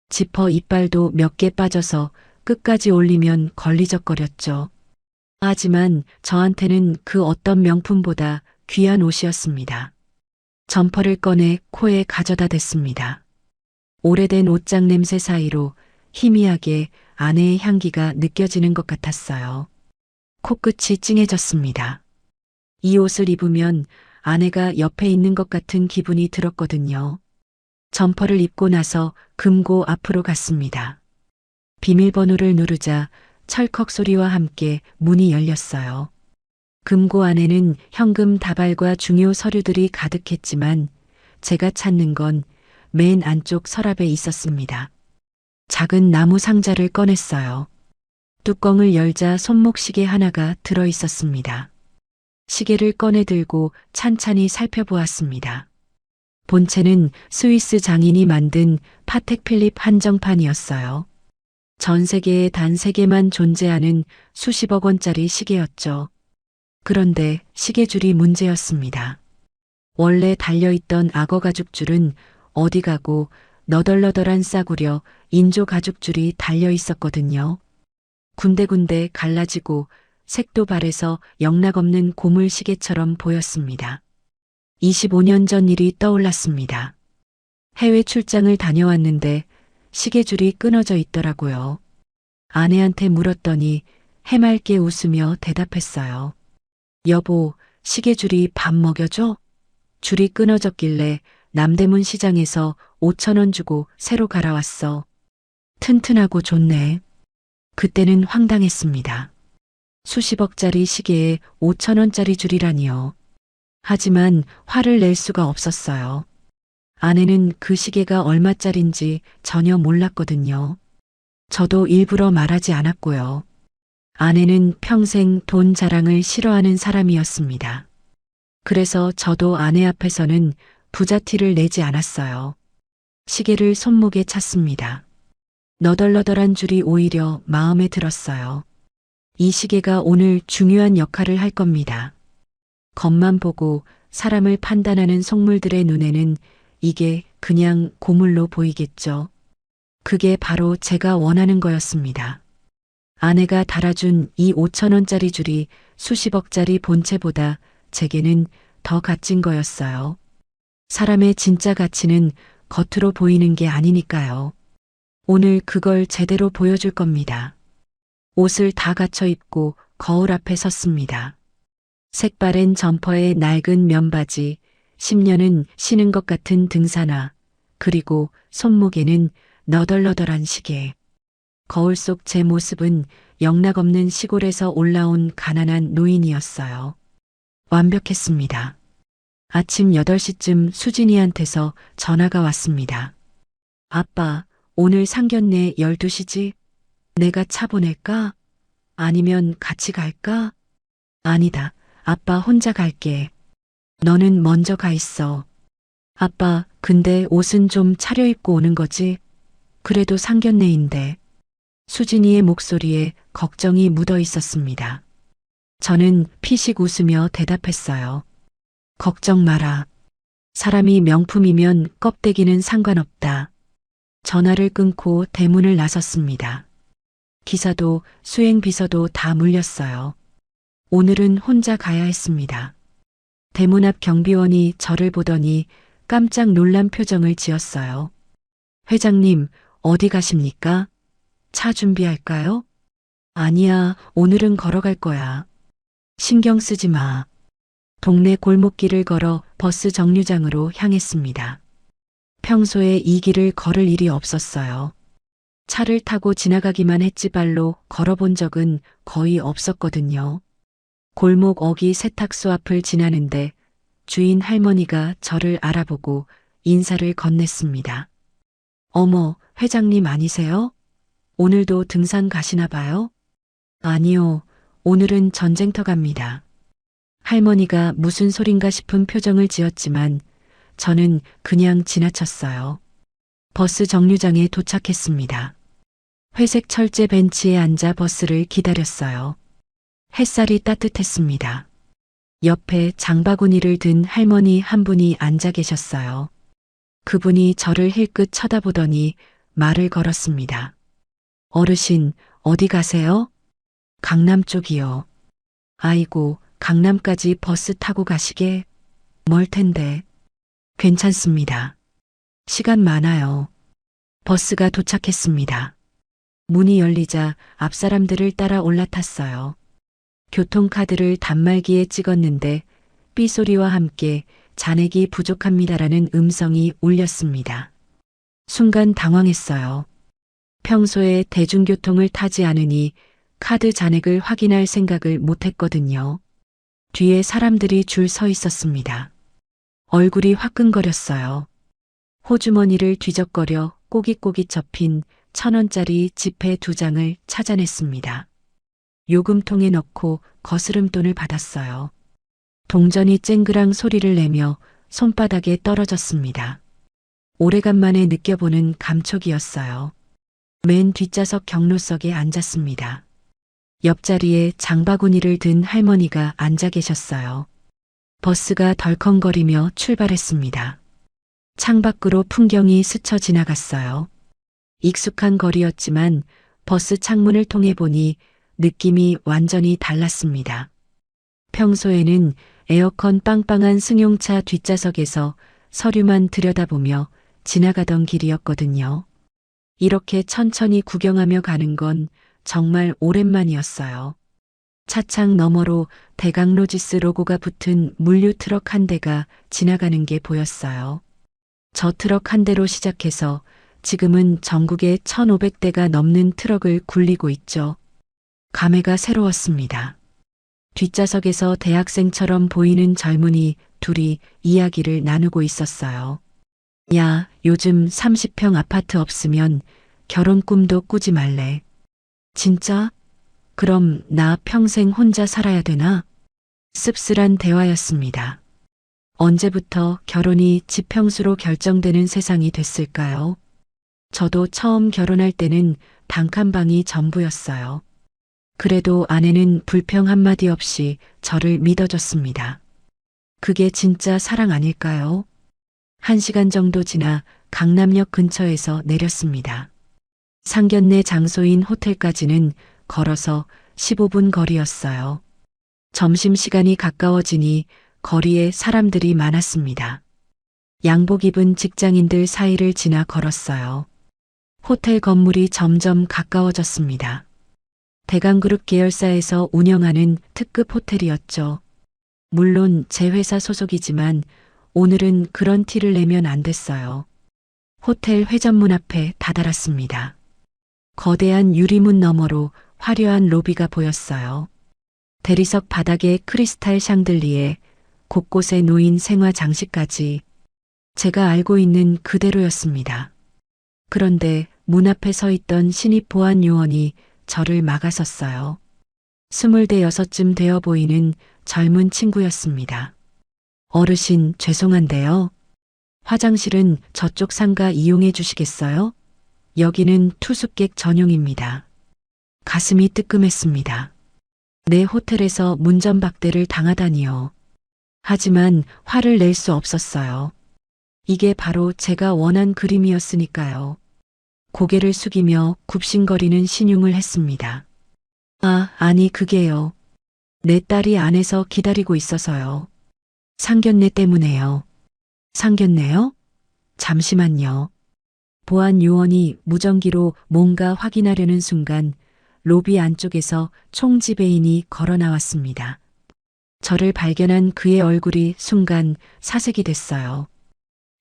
지퍼 이빨도 몇 개 빠져서 끝까지 올리면 걸리적거렸죠. 하지만 저한테는 그 어떤 명품보다 귀한 옷이었습니다. 점퍼를 꺼내 코에 가져다 댔습니다. 오래된 옷장 냄새 사이로 희미하게 아내의 향기가 느껴지는 것 같았어요. 코끝이 찡해졌습니다. 이 옷을 입으면 아내가 옆에 있는 것 같은 기분이 들었거든요. 점퍼를 입고 나서 금고 앞으로 갔습니다. 비밀번호를 누르자 철컥 소리와 함께 문이 열렸어요. 금고 안에는 현금 다발과 중요 서류들이 가득했지만 제가 찾는 건 맨 안쪽 서랍에 있었습니다. 작은 나무 상자를 꺼냈어요. 뚜껑을 열자 손목시계 하나가 들어 있었습니다. 시계를 꺼내 들고 찬찬히 살펴보았습니다. 본체는 스위스 장인이 만든 파텍 필립 한정판이었어요. 전 세계에 단 3개만 존재하는 수십억 원짜리 시계였죠. 그런데 시계줄이 문제였습니다. 원래 달려있던 악어 가죽줄은 어디 가고 너덜너덜한 싸구려 인조 가죽줄이 달려 있었거든요. 군데군데 갈라지고 색도 바래서 영락없는 고물 시계처럼 보였습니다. 25년 전 일이 떠올랐습니다. 해외 출장을 다녀왔는데 시계줄이 끊어져 있더라고요. 아내한테 물었더니 해맑게 웃으며 대답했어요. 여보, 시계줄이 밥 먹여줘? 줄이 끊어졌길래 남대문 시장에서 5,000원 주고 새로 갈아왔어. 튼튼하고 좋네. 그때는 황당했습니다. 수십억짜리 시계에 5,000원짜리 줄이라니요. 하지만 화를 낼 수가 없었어요. 아내는 그 시계가 얼마짜린지 전혀 몰랐거든요. 저도 일부러 말하지 않았고요. 아내는 평생 돈 자랑을 싫어하는 사람이었습니다. 그래서 저도 아내 앞에서는 부자 티를 내지 않았어요. 시계를 손목에 찼습니다. 너덜너덜한 줄이 오히려 마음에 들었어요. 이 시계가 오늘 중요한 역할을 할 겁니다. 겉만 보고 사람을 판단하는 속물들의 눈에는 이게 그냥 고물로 보이겠죠. 그게 바로 제가 원하는 거였습니다. 아내가 달아준 이 5,000원짜리 줄이 수십억짜리 본체보다 제게는 더 값진 거였어요. 사람의 진짜 가치는 겉으로 보이는 게 아니니까요. 오늘 그걸 제대로 보여줄 겁니다. 옷을 다 갖춰 입고 거울 앞에 섰습니다. 색바랜 점퍼에 낡은 면바지, 10년은 신은 것 같은 등산화, 그리고 손목에는 너덜너덜한 시계. 거울 속 제 모습은 영락없는 시골에서 올라온 가난한 노인이었어요. 완벽했습니다. 아침 8시쯤 수진이한테서 전화가 왔습니다. 아빠, 오늘 상견례 12시지? 내가 차 보낼까? 아니면 같이 갈까? 아니다. 아빠 혼자 갈게. 너는 먼저 가 있어. 아빠, 근데 옷은 좀 차려입고 오는 거지? 그래도 상견례인데. 수진이의 목소리에 걱정이 묻어 있었습니다. 저는 피식 웃으며 대답했어요. 걱정 마라. 사람이 명품이면 껍데기는 상관없다. 전화를 끊고 대문을 나섰습니다. 기사도 수행비서도 다 물렸어요. 오늘은 혼자 가야 했습니다. 대문 앞 경비원이 저를 보더니 깜짝 놀란 표정을 지었어요. 회장님, 어디 가십니까? 차 준비할까요? 아니야, 오늘은 걸어갈 거야. 신경 쓰지 마. 동네 골목길을 걸어 버스 정류장으로 향했습니다. 평소에 이 길을 걸을 일이 없었어요. 차를 타고 지나가기만 했지 발로 걸어본 적은 거의 없었거든요. 골목 어기 세탁소 앞을 지나는데 주인 할머니가 저를 알아보고 인사를 건넸습니다. 어머, 회장님 아니세요? 오늘도 등산 가시나 봐요? 아니요, 오늘은 전쟁터 갑니다. 할머니가 무슨 소린가 싶은 표정을 지었지만 저는 그냥 지나쳤어요. 버스 정류장에 도착했습니다. 회색 철제 벤치에 앉아 버스를 기다렸어요. 햇살이 따뜻했습니다. 옆에 장바구니를 든 할머니 한 분이 앉아 계셨어요. 그분이 저를 힐끗 쳐다보더니 말을 걸었습니다. 어르신, 어디 가세요? 강남 쪽이요. 아이고, 강남까지 버스 타고 가시게? 멀 텐데. 괜찮습니다. 시간 많아요. 버스가 도착했습니다. 문이 열리자 앞 사람들을 따라 올라탔어요. 교통카드를 단말기에 찍었는데 삐소리와 함께 잔액이 부족합니다라는 음성이 울렸습니다. 순간 당황했어요. 평소에 대중교통을 타지 않으니 카드 잔액을 확인할 생각을 못했거든요. 뒤에 사람들이 줄 서 있었습니다. 얼굴이 화끈거렸어요. 호주머니를 뒤적거려 꼬깃꼬깃 접힌 1,000원짜리 지폐 2장을 찾아냈습니다. 요금통에 넣고 거스름돈을 받았어요. 동전이 쨍그랑 소리를 내며 손바닥에 떨어졌습니다. 오래간만에 느껴보는 감촉이었어요. 맨 뒷좌석 경로석에 앉았습니다. 옆자리에 장바구니를 든 할머니가 앉아 계셨어요. 버스가 덜컹거리며 출발했습니다. 창밖으로 풍경이 스쳐 지나갔어요. 익숙한 거리였지만 버스 창문을 통해 보니 느낌이 완전히 달랐습니다. 평소에는 에어컨 빵빵한 승용차 뒷좌석에서 서류만 들여다보며 지나가던 길이었거든요. 이렇게 천천히 구경하며 가는 건 정말 오랜만이었어요. 차창 너머로 대강로지스 로고가 붙은 물류 트럭 한 대가 지나가는 게 보였어요. 저 트럭 한 대로 시작해서 지금은 전국에 1,500대가 넘는 트럭을 굴리고 있죠. 감회가 새로웠습니다. 뒷좌석에서 대학생처럼 보이는 젊은이 둘이 이야기를 나누고 있었어요. 야, 요즘 30평 아파트 없으면 결혼 꿈도 꾸지 말래. 진짜? 그럼 나 평생 혼자 살아야 되나? 씁쓸한 대화였습니다. 언제부터 결혼이 지평수로 결정되는 세상이 됐을까요? 저도 처음 결혼할 때는 단칸방이 전부였어요. 그래도 아내는 불평 한마디 없이 저를 믿어줬습니다. 그게 진짜 사랑 아닐까요? 1시간 정도 지나 강남역 근처에서 내렸습니다. 상견례 장소인 호텔까지는 걸어서 15분 거리였어요. 점심시간이 가까워지니 거리에 사람들이 많았습니다. 양복 입은 직장인들 사이를 지나 걸었어요. 호텔 건물이 점점 가까워졌습니다. 대강그룹 계열사에서 운영하는 특급 호텔이었죠. 물론 제 회사 소속이지만 오늘은 그런 티를 내면 안 됐어요. 호텔 회전문 앞에 다다랐습니다. 거대한 유리문 너머로 화려한 로비가 보였어요. 대리석 바닥에 크리스탈 샹들리에 곳곳에 놓인 생화 장식까지 제가 알고 있는 그대로였습니다. 그런데 문 앞에 서 있던 신입 보안 요원이 저를 막아섰어요. 26쯤 되어 보이는 젊은 친구였습니다. 어르신, 죄송한데요. 화장실은 저쪽 상가 이용해 주시겠어요? 여기는 투숙객 전용입니다. 가슴이 뜨끔했습니다. 내 호텔에서 문전박대를 당하다니요. 하지만 화를 낼 수 없었어요. 이게 바로 제가 원한 그림이었으니까요. 고개를 숙이며 굽신거리는 신용을 했습니다. 아니 그게요. 내 딸이 안에서 기다리고 있어서요. 상견례 때문에요. 상견례요? 잠시만요. 보안 요원이 무전기로 뭔가 확인하려는 순간 로비 안쪽에서 총지배인이 걸어 나왔습니다. 저를 발견한 그의 얼굴이 순간 사색이 됐어요.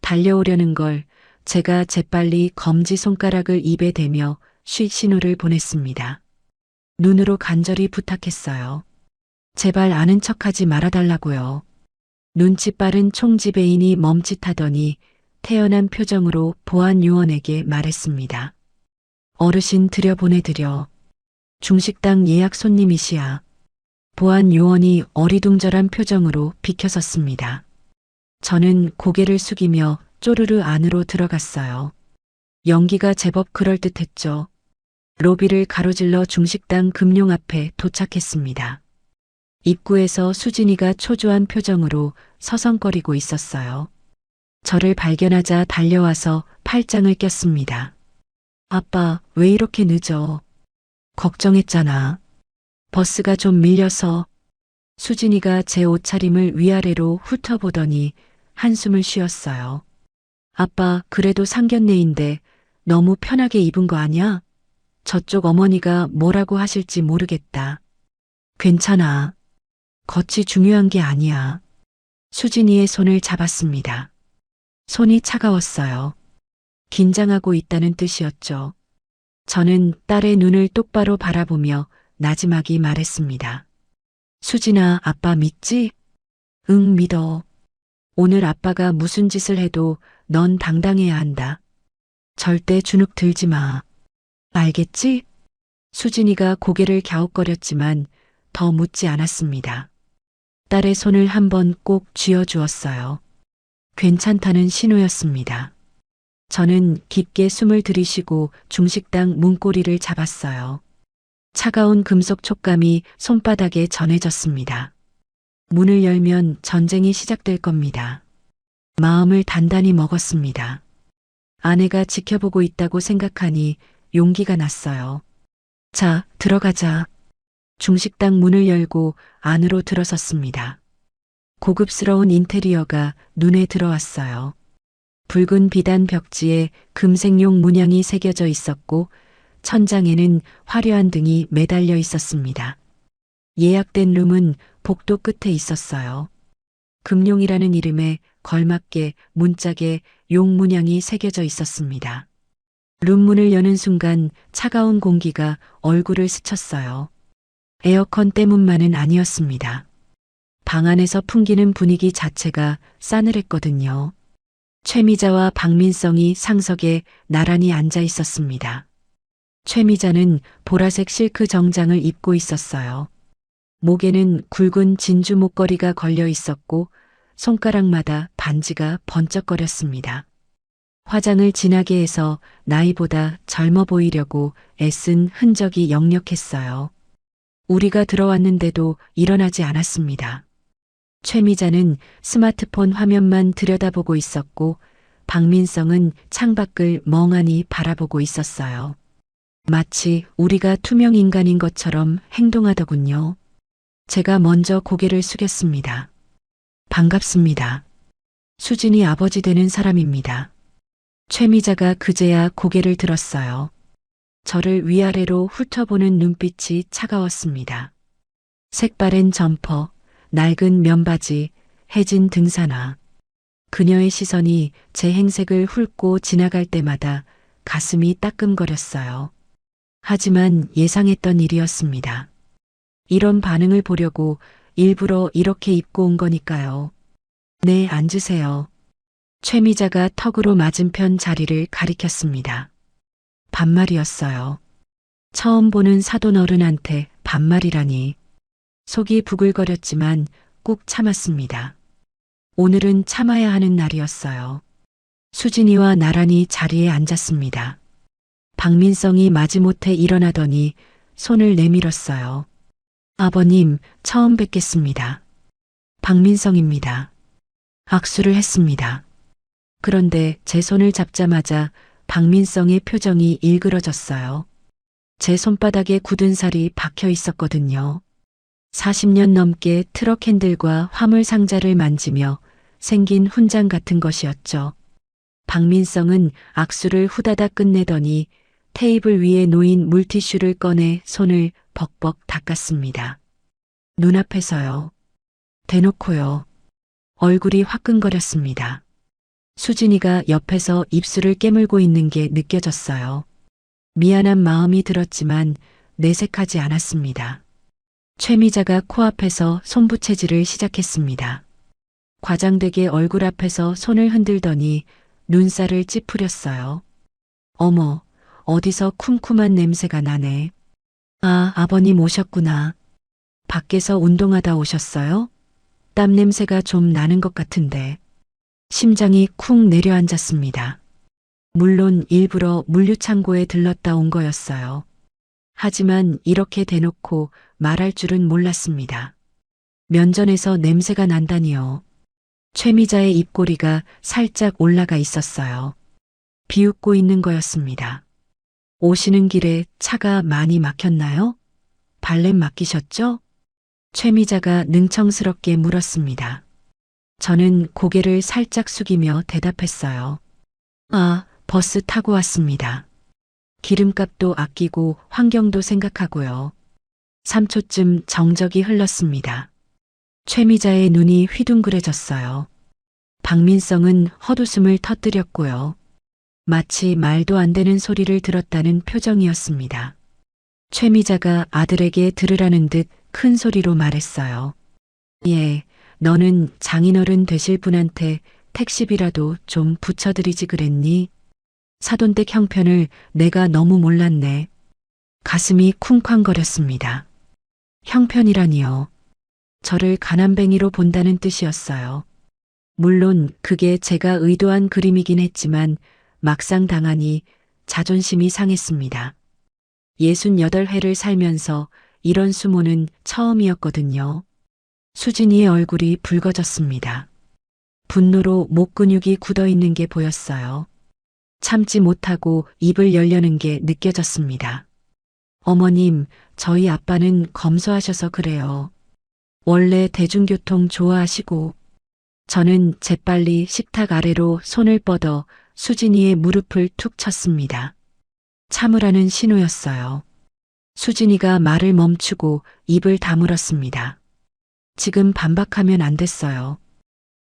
달려오려는 걸 제가 재빨리 검지손가락을 입에 대며 쉿 신호를 보냈습니다. 눈으로 간절히 부탁했어요. 제발 아는 척하지 말아달라고요. 눈치 빠른 총지배인이 멈칫하더니 태연한 표정으로 보안 요원에게 말했습니다. 어르신 들여보내드려. 중식당 예약 손님이시야. 보안 요원이 어리둥절한 표정으로 비켜섰습니다. 저는 고개를 숙이며 쪼르르 안으로 들어갔어요. 연기가 제법 그럴듯했죠. 로비를 가로질러 중식당 금룡 앞에 도착했습니다. 입구에서 수진이가 초조한 표정으로 서성거리고 있었어요. 저를 발견하자 달려와서 팔짱을 꼈습니다. 아빠, 왜 이렇게 늦어? 걱정했잖아. 버스가 좀 밀려서. 수진이가 제 옷차림을 위아래로 훑어보더니 한숨을 쉬었어요. 아빠, 그래도 상견례인데 너무 편하게 입은 거 아니야? 저쪽 어머니가 뭐라고 하실지 모르겠다. 괜찮아. 겉이 중요한 게 아니야. 수진이의 손을 잡았습니다. 손이 차가웠어요. 긴장하고 있다는 뜻이었죠. 저는 딸의 눈을 똑바로 바라보며 나지막이 말했습니다. 수진아, 아빠 믿지? 응, 믿어. 오늘 아빠가 무슨 짓을 해도 넌 당당해야 한다. 절대 주눅 들지 마. 알겠지? 수진이가 고개를 갸웃거렸지만 더 묻지 않았습니다. 딸의 손을 한번 꼭 쥐어주었어요. 괜찮다는 신호였습니다. 저는 깊게 숨을 들이쉬고 중식당 문고리를 잡았어요. 차가운 금속 촉감이 손바닥에 전해졌습니다. 문을 열면 전쟁이 시작될 겁니다. 마음을 단단히 먹었습니다. 아내가 지켜보고 있다고 생각하니 용기가 났어요. 자, 들어가자. 중식당 문을 열고 안으로 들어섰습니다. 고급스러운 인테리어가 눈에 들어왔어요. 붉은 비단 벽지에 금색용 문양이 새겨져 있었고 천장에는 화려한 등이 매달려 있었습니다. 예약된 룸은 복도 끝에 있었어요. 금룡이라는 이름에 걸맞게 문짝에 용 문양이 새겨져 있었습니다. 룸문을 여는 순간 차가운 공기가 얼굴을 스쳤어요. 에어컨 때문만은 아니었습니다. 방 안에서 풍기는 분위기 자체가 싸늘했거든요. 최미자와 박민성이 상석에 나란히 앉아 있었습니다. 최미자는 보라색 실크 정장을 입고 있었어요. 목에는 굵은 진주 목걸이가 걸려 있었고 손가락마다 반지가 번쩍거렸습니다. 화장을 진하게 해서 나이보다 젊어 보이려고 애쓴 흔적이 역력했어요. 우리가 들어왔는데도 일어나지 않았습니다. 최미자는 스마트폰 화면만 들여다보고 있었고 박민성은 창밖을 멍하니 바라보고 있었어요. 마치 우리가 투명 인간인 것처럼 행동하더군요. 제가 먼저 고개를 숙였습니다. 반갑습니다. 수진이 아버지 되는 사람입니다. 최미자가 그제야 고개를 들었어요. 저를 위아래로 훑어보는 눈빛이 차가웠습니다. 색바랜 점퍼, 낡은 면바지, 해진 등산화. 그녀의 시선이 제 행색을 훑고 지나갈 때마다 가슴이 따끔거렸어요. 하지만 예상했던 일이었습니다. 이런 반응을 보려고 일부러 이렇게 입고 온 거니까요. 네, 앉으세요. 최미자가 턱으로 맞은편 자리를 가리켰습니다. 반말이었어요. 처음 보는 사돈 어른한테 반말이라니. 속이 부글거렸지만 꾹 참았습니다. 오늘은 참아야 하는 날이었어요. 수진이와 나란히 자리에 앉았습니다. 박민성이 마지못해 일어나더니 손을 내밀었어요. 아버님, 처음 뵙겠습니다. 박민성입니다. 악수를 했습니다. 그런데 제 손을 잡자마자 박민성의 표정이 일그러졌어요. 제 손바닥에 굳은 살이 박혀 있었거든요. 40년 넘게 트럭 핸들과 화물 상자를 만지며 생긴 훈장 같은 것이었죠. 박민성은 악수를 후다닥 끝내더니 테이블 위에 놓인 물티슈를 꺼내 손을 벅벅 닦았습니다. 눈앞에서요. 대놓고요. 얼굴이 화끈거렸습니다. 수진이가 옆에서 입술을 깨물고 있는 게 느껴졌어요. 미안한 마음이 들었지만 내색하지 않았습니다. 최미자가 코앞에서 손부채질을 시작했습니다. 과장되게 얼굴 앞에서 손을 흔들더니 눈살을 찌푸렸어요. 어머, 어디서 쿰쿰한 냄새가 나네. 아, 아버님 오셨구나. 밖에서 운동하다 오셨어요? 땀 냄새가 좀 나는 것 같은데. 심장이 쿵 내려앉았습니다. 물론 일부러 물류창고에 들렀다 온 거였어요. 하지만 이렇게 대놓고 말할 줄은 몰랐습니다. 면전에서 냄새가 난다니요. 최미자의 입꼬리가 살짝 올라가 있었어요. 비웃고 있는 거였습니다. 오시는 길에 차가 많이 막혔나요? 발렛 맡기셨죠? 최미자가 능청스럽게 물었습니다. 저는 고개를 살짝 숙이며 대답했어요. 아, 버스 타고 왔습니다. 기름값도 아끼고 환경도 생각하고요. 3초쯤 정적이 흘렀습니다. 최미자의 눈이 휘둥그레졌어요. 박민성은 헛웃음을 터뜨렸고요. 마치 말도 안 되는 소리를 들었다는 표정이었습니다. 최미자가 아들에게 들으라는 듯 큰 소리로 말했어요. 예, 너는 장인어른 되실 분한테 택시비라도 좀 붙여드리지 그랬니? 사돈댁 형편을 내가 너무 몰랐네. 가슴이 쿵쾅거렸습니다. 형편이라니요. 저를 가난뱅이로 본다는 뜻이었어요. 물론 그게 제가 의도한 그림이긴 했지만 막상 당하니 자존심이 상했습니다. 68회를 살면서 이런 수모는 처음이었거든요. 수진이의 얼굴이 붉어졌습니다. 분노로 목 근육이 굳어 있는 게 보였어요. 참지 못하고 입을 열려는 게 느껴졌습니다. 어머님, 저희 아빠는 검소하셔서 그래요. 원래 대중교통 좋아하시고. 저는 재빨리 식탁 아래로 손을 뻗어 수진이의 무릎을 툭 쳤습니다. 참으라는 신호였어요. 수진이가 말을 멈추고 입을 다물었습니다. 지금 반박하면 안 됐어요.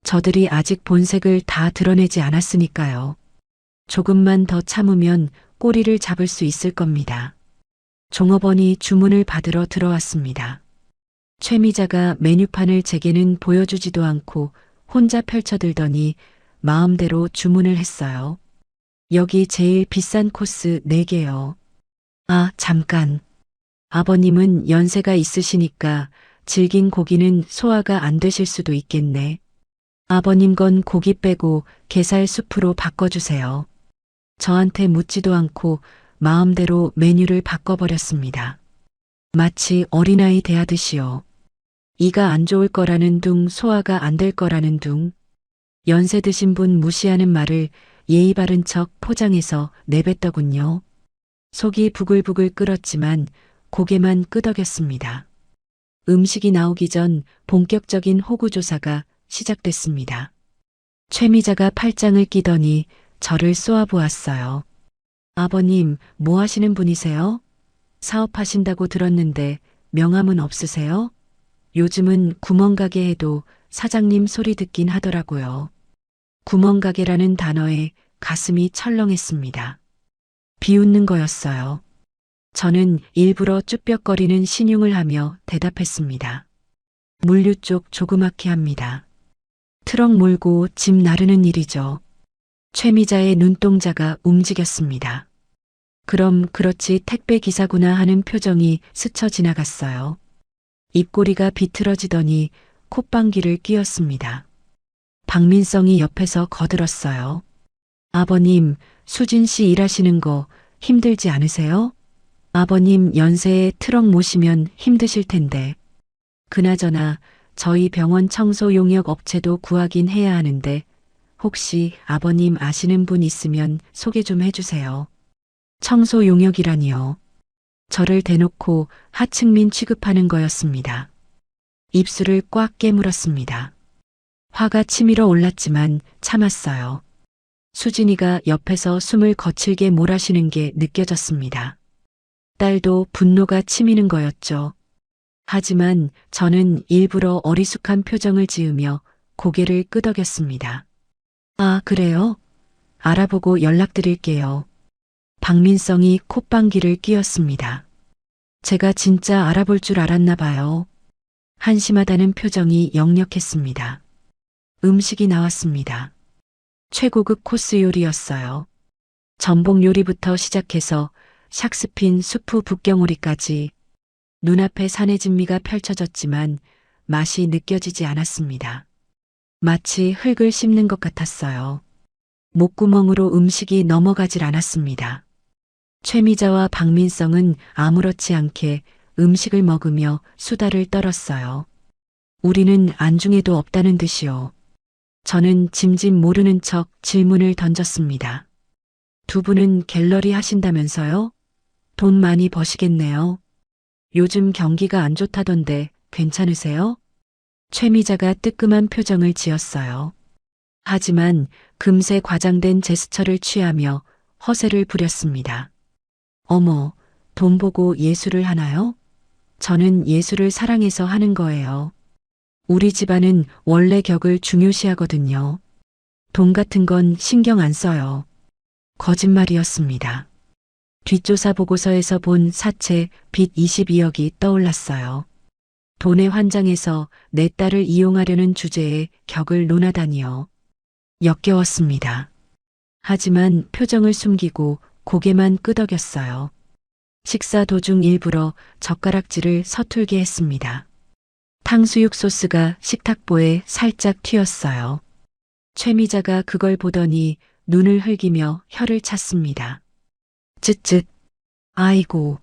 저들이 아직 본색을 다 드러내지 않았으니까요. 조금만 더 참으면 꼬리를 잡을 수 있을 겁니다. 종업원이 주문을 받으러 들어왔습니다. 최미자가 메뉴판을 제게는 보여주지도 않고 혼자 펼쳐들더니 마음대로 주문을 했어요. 여기 제일 비싼 코스 4개요. 아, 잠깐. 아버님은 연세가 있으시니까 질긴 고기는 소화가 안 되실 수도 있겠네. 아버님 건 고기 빼고 게살 수프로 바꿔주세요. 저한테 묻지도 않고 마음대로 메뉴를 바꿔버렸습니다. 마치 어린아이 대하듯이요. 이가 안 좋을 거라는 둥, 소화가 안 될 거라는 둥. 연세 드신 분 무시하는 말을 예의 바른 척 포장해서 내뱉더군요. 속이 부글부글 끓었지만 고개만 끄덕였습니다. 음식이 나오기 전 본격적인 호구조사가 시작됐습니다. 최미자가 팔짱을 끼더니 저를 쏘아보았어요. 아버님, 뭐 하시는 분이세요? 사업하신다고 들었는데 명함은 없으세요? 요즘은 구멍가게 해도 사장님 소리 듣긴 하더라고요. 구멍가게라는 단어에 가슴이 철렁했습니다. 비웃는 거였어요. 저는 일부러 쭈뼛거리는 신용을 하며 대답했습니다. 물류 쪽 조그맣게 합니다. 트럭 몰고 짐 나르는 일이죠. 최미자의 눈동자가 움직였습니다. 그럼 그렇지 택배 기사구나 하는 표정이 스쳐 지나갔어요. 입꼬리가 비틀어지더니 콧방귀를 뀌었습니다. 박민성이 옆에서 거들었어요. 아버님, 수진 씨 일하시는 거 힘들지 않으세요? 아버님 연세에 트럭 모시면 힘드실 텐데. 그나저나 저희 병원 청소 용역 업체도 구하긴 해야 하는데 혹시 아버님 아시는 분 있으면 소개 좀 해주세요. 청소 용역이라니요. 저를 대놓고 하층민 취급하는 거였습니다. 입술을 꽉 깨물었습니다. 화가 치밀어 올랐지만 참았어요. 수진이가 옆에서 숨을 거칠게 몰아쉬는 게 느껴졌습니다. 딸도 분노가 치미는 거였죠. 하지만 저는 일부러 어리숙한 표정을 지으며 고개를 끄덕였습니다. 아, 그래요? 알아보고 연락드릴게요. 박민성이 콧방귀를 뀌었습니다. 제가 진짜 알아볼 줄 알았나 봐요. 한심하다는 표정이 역력했습니다. 음식이 나왔습니다. 최고급 코스 요리였어요. 전복 요리부터 시작해서 샥스핀 수프 북경오리까지 눈앞에 산의 진미가 펼쳐졌지만 맛이 느껴지지 않았습니다. 마치 흙을 씹는 것 같았어요. 목구멍으로 음식이 넘어가질 않았습니다. 최미자와 박민성은 아무렇지 않게 음식을 먹으며 수다를 떨었어요. 우리는 안중에도 없다는 듯이요. 저는 짐짓 모르는 척 질문을 던졌습니다. 두 분은 갤러리 하신다면서요? 돈 많이 버시겠네요. 요즘 경기가 안 좋다던데 괜찮으세요? 최미자가 뜨끔한 표정을 지었어요. 하지만 금세 과장된 제스처를 취하며 허세를 부렸습니다. 어머, 돈 보고 예술을 하나요? 저는 예술을 사랑해서 하는 거예요. 우리 집안은 원래 격을 중요시하거든요. 돈 같은 건 신경 안 써요. 거짓말이었습니다. 뒷조사 보고서에서 본 사채 빚 22억이 떠올랐어요. 돈에 환장해서 내 딸을 이용하려는 주제에 격을 논하다니요. 역겨웠습니다. 하지만 표정을 숨기고 고개만 끄덕였어요. 식사 도중 일부러 젓가락질을 서툴게 했습니다. 탕수육 소스가 식탁보에 살짝 튀었어요. 최미자가 그걸 보더니 눈을 흘기며 혀를 찼습니다. 쯧쯧. 아이고.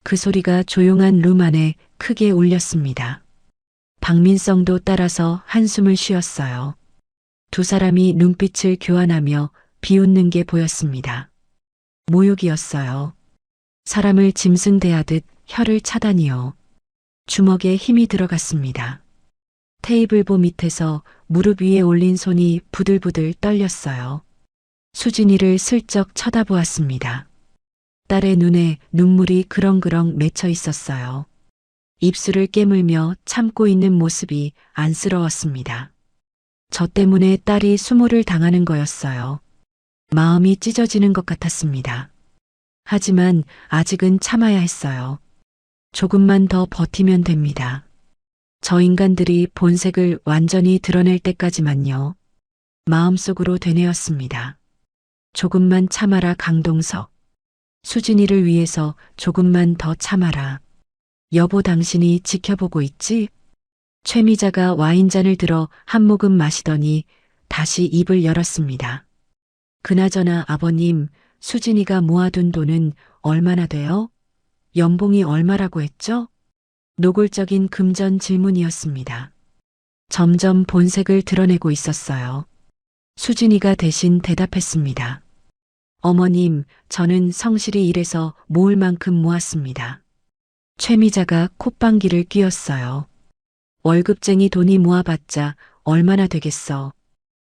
그 소리가 조용한 룸 안에 크게 울렸습니다. 박민성도 따라서 한숨을 쉬었어요. 두 사람이 눈빛을 교환하며 비웃는 게 보였습니다. 모욕이었어요. 사람을 짐승대하듯 혀를 차다니요. 주먹에 힘이 들어갔습니다. 테이블보 밑에서 무릎 위에 올린 손이 부들부들 떨렸어요. 수진이를 슬쩍 쳐다보았습니다. 딸의 눈에 눈물이 그렁그렁 맺혀 있었어요. 입술을 깨물며 참고 있는 모습이 안쓰러웠습니다. 저 때문에 딸이 수모를 당하는 거였어요. 마음이 찢어지는 것 같았습니다. 하지만 아직은 참아야 했어요. 조금만 더 버티면 됩니다. 저 인간들이 본색을 완전히 드러낼 때까지만요. 마음속으로 되뇌었습니다. 조금만 참아라 강동석. 수진이를 위해서 조금만 더 참아라. 여보 당신이 지켜보고 있지? 최미자가 와인잔을 들어 한 모금 마시더니 다시 입을 열었습니다. 그나저나 아버님, 수진이가 모아둔 돈은 얼마나 돼요? 연봉이 얼마라고 했죠? 노골적인 금전 질문이었습니다. 점점 본색을 드러내고 있었어요. 수진이가 대신 대답했습니다. 어머님, 저는 성실히 일해서 모을 만큼 모았습니다. 최미자가 콧방귀를 뀌었어요. 월급쟁이 돈이 모아봤자 얼마나 되겠어.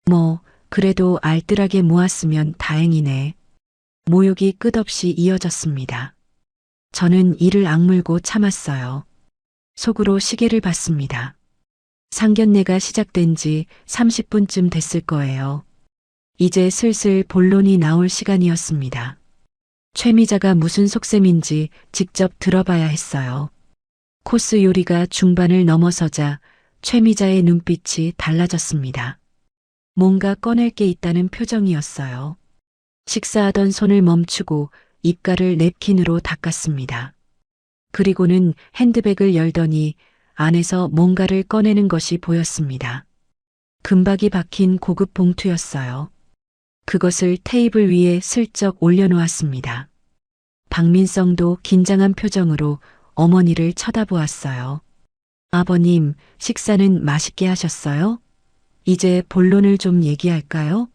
뭐, 그래도 알뜰하게 모았으면 다행이네. 모욕이 끝없이 이어졌습니다. 저는 이를 악물고 참았어요. 속으로 시계를 봤습니다. 상견례가 시작된 지 30분쯤 됐을 거예요. 이제 슬슬 본론이 나올 시간이었습니다. 최미자가 무슨 속셈인지 직접 들어봐야 했어요. 코스 요리가 중반을 넘어서자 최미자의 눈빛이 달라졌습니다. 뭔가 꺼낼 게 있다는 표정이었어요. 식사하던 손을 멈추고 입가를 냅킨으로 닦았습니다. 그리고는 핸드백을 열더니 안에서 뭔가를 꺼내는 것이 보였습니다. 금박이 박힌 고급 봉투였어요. 그것을 테이블 위에 슬쩍 올려놓았습니다. 박민성도 긴장한 표정으로 어머니를 쳐다보았어요. 아버님, 식사는 맛있게 하셨어요? 이제 본론을 좀 얘기할까요?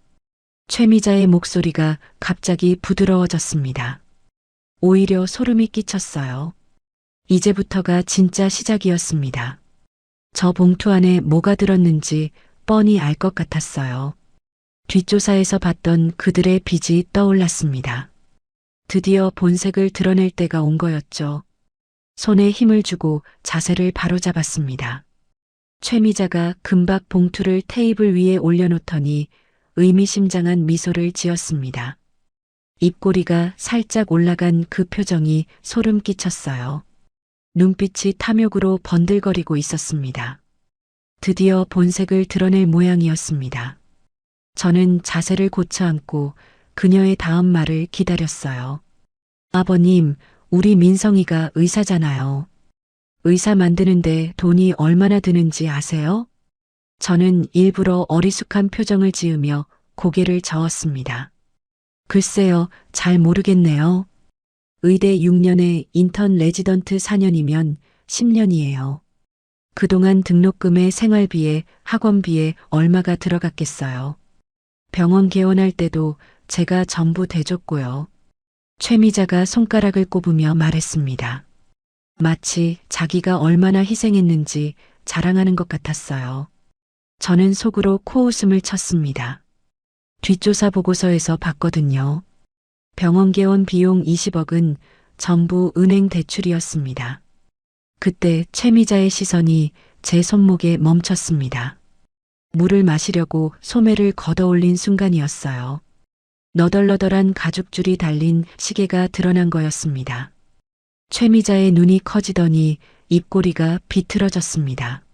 최미자의 목소리가 갑자기 부드러워졌습니다. 오히려 소름이 끼쳤어요. 이제부터가 진짜 시작이었습니다. 저 봉투 안에 뭐가 들었는지 뻔히 알 것 같았어요. 뒷조사에서 봤던 그들의 빚이 떠올랐습니다. 드디어 본색을 드러낼 때가 온 거였죠. 손에 힘을 주고 자세를 바로잡았습니다. 최미자가 금박 봉투를 테이블 위에 올려놓더니 의미심장한 미소를 지었습니다. 입꼬리가 살짝 올라간 그 표정이 소름 끼쳤어요. 눈빛이 탐욕으로 번들거리고 있었습니다. 드디어 본색을 드러낼 모양이었습니다. 저는 자세를 고쳐 앉고 그녀의 다음 말을 기다렸어요. 아버님, 우리 민성이가 의사잖아요. 의사 만드는데 돈이 얼마나 드는지 아세요? 저는 일부러 어리숙한 표정을 지으며 고개를 저었습니다. 글쎄요, 잘 모르겠네요. 의대 6년에 인턴 레지던트 4년이면 10년이에요. 그동안 등록금에 생활비에 학원비에 얼마가 들어갔겠어요. 병원 개원할 때도 제가 전부 대줬고요. 최미자가 손가락을 꼽으며 말했습니다. 마치 자기가 얼마나 희생했는지 자랑하는 것 같았어요. 저는 속으로 코웃음을 쳤습니다. 뒷조사 보고서에서 봤거든요. 병원 개원 비용 20억은 전부 은행 대출이었습니다. 그때 최미자의 시선이 제 손목에 멈췄습니다. 물을 마시려고 소매를 걷어올린 순간이었어요. 너덜너덜한 가죽줄이 달린 시계가 드러난 거였습니다. 최미자의 눈이 커지더니 입꼬리가 비틀어졌습니다.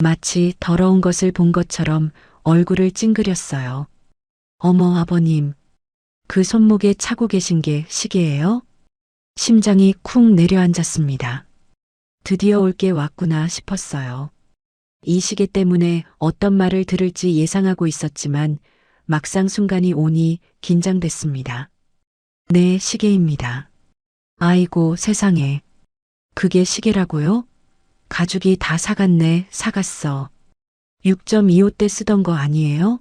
마치 더러운 것을 본 것처럼 얼굴을 찡그렸어요. 어머 아버님, 그 손목에 차고 계신 게 시계예요? 심장이 쿵 내려앉았습니다. 드디어 올 게 왔구나 싶었어요. 이 시계 때문에 어떤 말을 들을지 예상하고 있었지만 막상 순간이 오니 긴장됐습니다. 네, 시계입니다. 아이고 세상에. 그게 시계라고요? 가죽이 다 사갔네, 사갔어. 6.25대 쓰던 거 아니에요?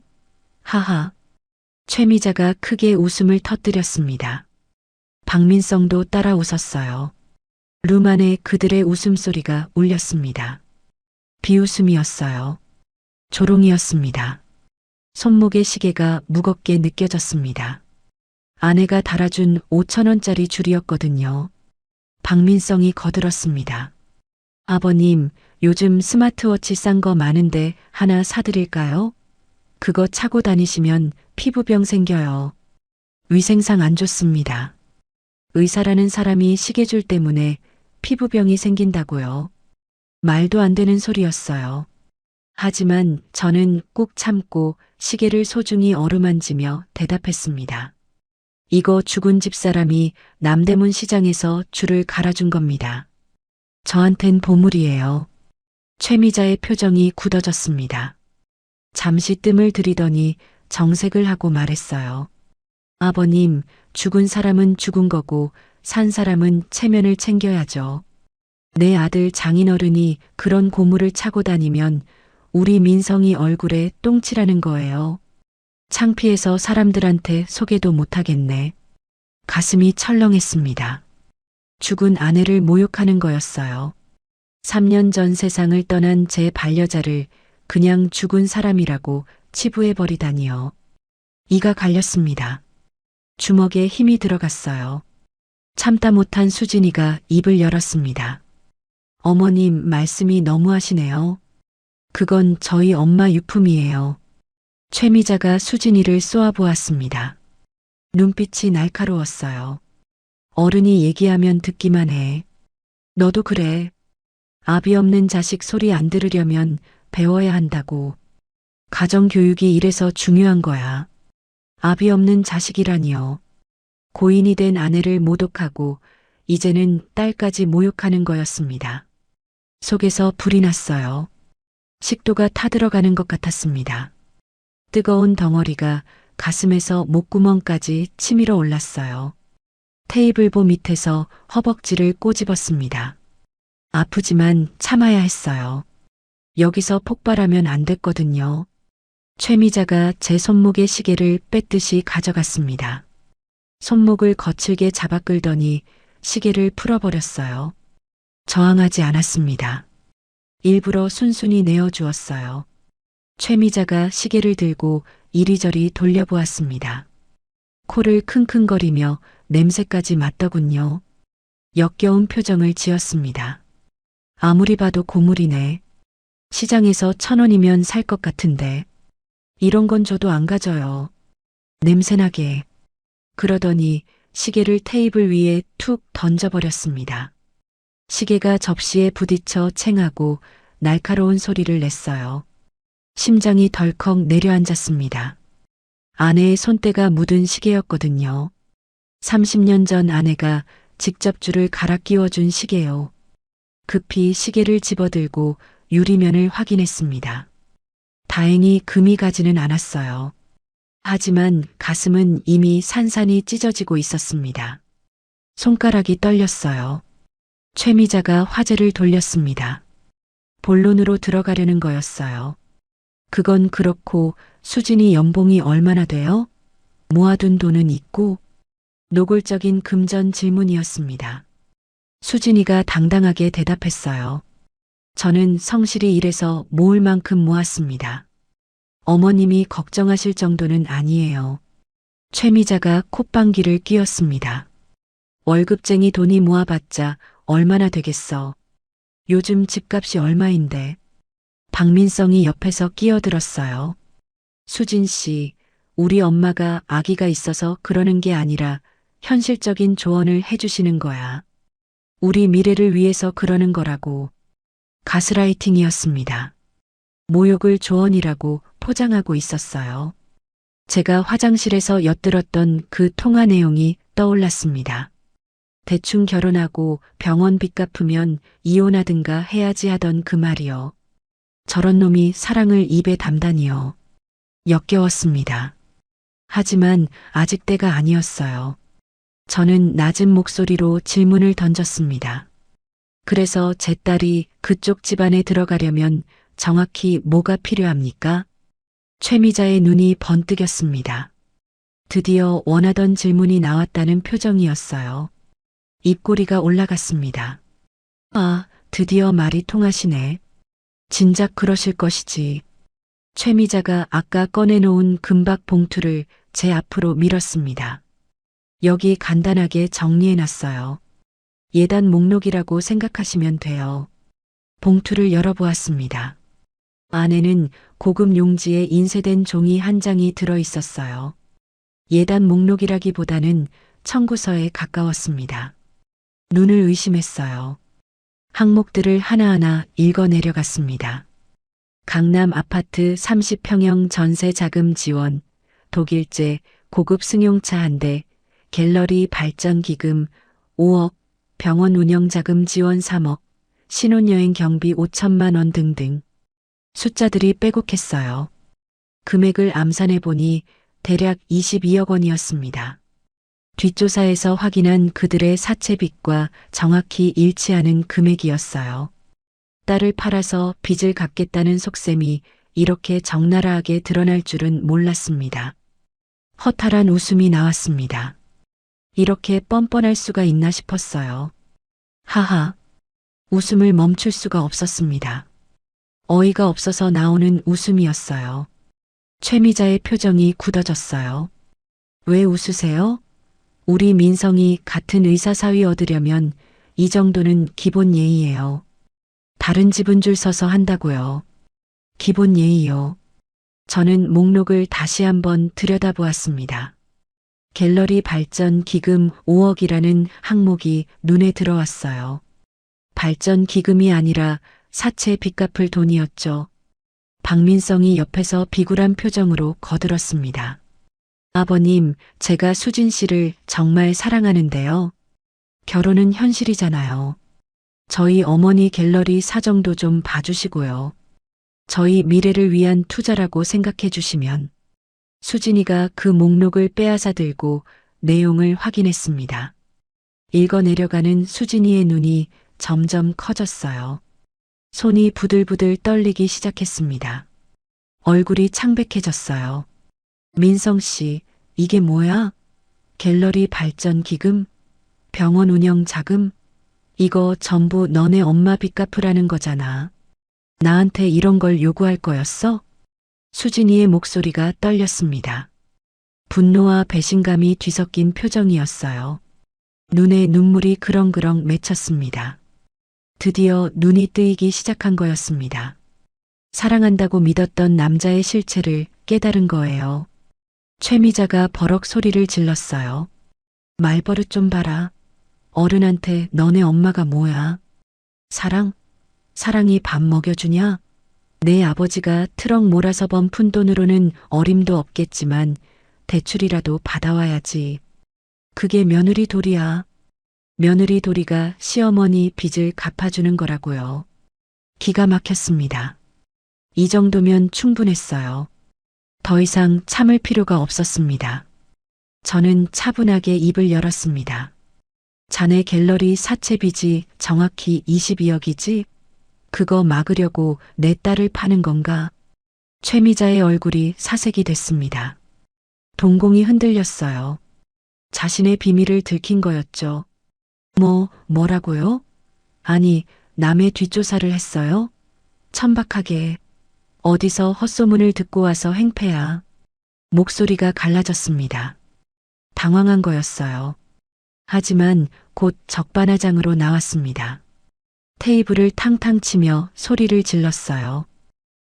하하. 최미자가 크게 웃음을 터뜨렸습니다. 박민성도 따라 웃었어요. 룸 안에 그들의 웃음소리가 울렸습니다. 비웃음이었어요. 조롱이었습니다. 손목의 시계가 무겁게 느껴졌습니다. 아내가 달아준 5,000원짜리 줄이었거든요. 박민성이 거들었습니다. 아버님, 요즘 스마트워치 싼 거 많은데 하나 사드릴까요? 그거 차고 다니시면 피부병 생겨요. 위생상 안 좋습니다. 의사라는 사람이 시계줄 때문에 피부병이 생긴다고요. 말도 안 되는 소리였어요. 하지만 저는 꾹 참고 시계를 소중히 어루만지며 대답했습니다. 이거 죽은 집사람이 남대문 시장에서 줄을 갈아준 겁니다. 저한텐 보물이에요. 최미자의 표정이 굳어졌습니다. 잠시 뜸을 들이더니 정색을 하고 말했어요. 아버님, 죽은 사람은 죽은 거고 산 사람은 체면을 챙겨야죠. 내 아들 장인어른이 그런 고물을 차고 다니면 우리 민성이 얼굴에 똥칠하는 거예요. 창피해서 사람들한테 소개도 못하겠네. 가슴이 철렁했습니다. 죽은 아내를 모욕하는 거였어요. 3년 전 세상을 떠난 제 반려자를 그냥 죽은 사람이라고 치부해버리다니요. 이가 갈렸습니다. 주먹에 힘이 들어갔어요. 참다 못한 수진이가 입을 열었습니다. 어머님 말씀이 너무하시네요. 그건 저희 엄마 유품이에요. 최미자가 수진이를 쏘아보았습니다. 눈빛이 날카로웠어요. 어른이 얘기하면 듣기만 해. 너도 그래. 아비 없는 자식 소리 안 들으려면 배워야 한다고. 가정교육이 이래서 중요한 거야. 아비 없는 자식이라니요. 고인이 된 아내를 모독하고 이제는 딸까지 모욕하는 거였습니다. 속에서 불이 났어요. 식도가 타들어가는 것 같았습니다. 뜨거운 덩어리가 가슴에서 목구멍까지 치밀어 올랐어요. 테이블보 밑에서 허벅지를 꼬집었습니다. 아프지만 참아야 했어요. 여기서 폭발하면 안 됐거든요. 최미자가 제 손목의 시계를 뺏듯이 가져갔습니다. 손목을 거칠게 잡아 끌더니 시계를 풀어버렸어요. 저항하지 않았습니다. 일부러 순순히 내어주었어요. 최미자가 시계를 들고 이리저리 돌려보았습니다. 코를 킁킁거리며 냄새까지 맡더군요. 역겨운 표정을 지었습니다. 아무리 봐도 고물이네. 시장에서 1,000원이면 살 것 같은데. 이런 건 줘도 안 가져요. 냄새나게. 그러더니 시계를 테이블 위에 툭 던져버렸습니다. 시계가 접시에 부딪혀 챙하고 날카로운 소리를 냈어요. 심장이 덜컥 내려앉았습니다. 아내의 손때가 묻은 시계였거든요. 30년 전 아내가 직접 줄을 갈아 끼워준 시계요. 급히 시계를 집어들고 유리면을 확인했습니다. 다행히 금이 가지는 않았어요. 하지만 가슴은 이미 산산이 찢어지고 있었습니다. 손가락이 떨렸어요. 최미자가 화제를 돌렸습니다. 본론으로 들어가려는 거였어요. 그건 그렇고 수진이 연봉이 얼마나 돼요? 모아둔 돈은 있고? 노골적인 금전 질문이었습니다. 수진이가 당당하게 대답했어요. 저는 성실히 일해서 모을 만큼 모았습니다. 어머님이 걱정하실 정도는 아니에요. 최미자가 콧방귀를 뀌었습니다. 월급쟁이 돈이 모아봤자 얼마나 되겠어. 요즘 집값이 얼마인데. 박민성이 옆에서 끼어들었어요. 수진 씨, 우리 엄마가 아기가 있어서 그러는 게 아니라 현실적인 조언을 해주시는 거야. 우리 미래를 위해서 그러는 거라고. 가스라이팅이었습니다. 모욕을 조언이라고 포장하고 있었어요. 제가 화장실에서 엿들었던 그 통화 내용이 떠올랐습니다. 대충 결혼하고 병원 빚 갚으면 이혼하든가 해야지 하던 그 말이요. 저런 놈이 사랑을 입에 담다니요. 역겨웠습니다. 하지만 아직 때가 아니었어요. 저는 낮은 목소리로 질문을 던졌습니다. 그래서 제 딸이 그쪽 집안에 들어가려면 정확히 뭐가 필요합니까? 최미자의 눈이 번뜩였습니다. 드디어 원하던 질문이 나왔다는 표정이었어요. 입꼬리가 올라갔습니다. 아, 드디어 말이 통하시네. 진작 그러실 것이지. 최미자가 아까 꺼내놓은 금박 봉투를 제 앞으로 밀었습니다. 여기 간단하게 정리해놨어요. 예단 목록이라고 생각하시면 돼요. 봉투를 열어보았습니다. 안에는 고급 용지에 인쇄된 종이 한 장이 들어있었어요. 예단 목록이라기보다는 청구서에 가까웠습니다. 눈을 의심했어요. 항목들을 하나하나 읽어 내려갔습니다. 강남 아파트 30평형 전세 자금 지원, 독일제 고급 승용차 한 대, 갤러리 발전 기금 5억, 병원 운영 자금 지원 3억, 신혼여행 경비 5천만 원 등등. 숫자들이 빼곡했어요. 금액을 암산해 보니 대략 22억 원이었습니다. 뒷조사에서 확인한 그들의 사채빚과 정확히 일치하는 금액이었어요. 딸을 팔아서 빚을 갚겠다는 속셈이 이렇게 적나라하게 드러날 줄은 몰랐습니다. 허탈한 웃음이 나왔습니다. 이렇게 뻔뻔할 수가 있나 싶었어요. 하하. 웃음을 멈출 수가 없었습니다. 어이가 없어서 나오는 웃음이었어요. 최미자의 표정이 굳어졌어요. 왜 웃으세요? 우리 민성이 같은 의사 사위 얻으려면 이 정도는 기본 예의예요. 다른 집은 줄 서서 한다고요. 기본 예의요. 저는 목록을 다시 한번 들여다보았습니다. 갤러리 발전 기금 5억이라는 항목이 눈에 들어왔어요. 발전 기금이 아니라 사채 빚 갚을 돈이었죠. 박민성이 옆에서 비굴한 표정으로 거들었습니다. 아버님, 제가 수진 씨를 정말 사랑하는데요. 결혼은 현실이잖아요. 저희 어머니 갤러리 사정도 좀 봐주시고요. 저희 미래를 위한 투자라고 생각해 주시면. 수진이가 그 목록을 빼앗아 들고 내용을 확인했습니다. 읽어 내려가는 수진이의 눈이 점점 커졌어요. 손이 부들부들 떨리기 시작했습니다. 얼굴이 창백해졌어요. 민성 씨, 이게 뭐야? 갤러리 발전 기금? 병원 운영 자금? 이거 전부 너네 엄마 빚 갚으라는 거잖아. 나한테 이런 걸 요구할 거였어? 수진이의 목소리가 떨렸습니다. 분노와 배신감이 뒤섞인 표정이었어요. 눈에 눈물이 그렁그렁 맺혔습니다. 드디어 눈이 뜨이기 시작한 거였습니다. 사랑한다고 믿었던 남자의 실체를 깨달은 거예요. 최미자가 버럭 소리를 질렀어요. 말버릇 좀 봐라. 어른한테 너네 엄마가 뭐야? 사랑? 사랑이 밥 먹여주냐? 내 아버지가 트럭 몰아서 번 푼돈으로는 어림도 없겠지만 대출이라도 받아와야지. 그게 며느리 도리야. 며느리 도리가 시어머니 빚을 갚아주는 거라고요. 기가 막혔습니다. 이 정도면 충분했어요. 더 이상 참을 필요가 없었습니다. 저는 차분하게 입을 열었습니다. 자네 갤러리 사채 빚이 정확히 22억이지? 그거 막으려고 내 딸을 파는 건가? 최미자의 얼굴이 사색이 됐습니다. 동공이 흔들렸어요. 자신의 비밀을 들킨 거였죠. 뭐라고요? 아니, 남의 뒷조사를 했어요? 천박하게. 어디서 헛소문을 듣고 와서 행패야. 목소리가 갈라졌습니다. 당황한 거였어요. 하지만 곧 적반하장으로 나왔습니다. 테이블을 탕탕 치며 소리를 질렀어요.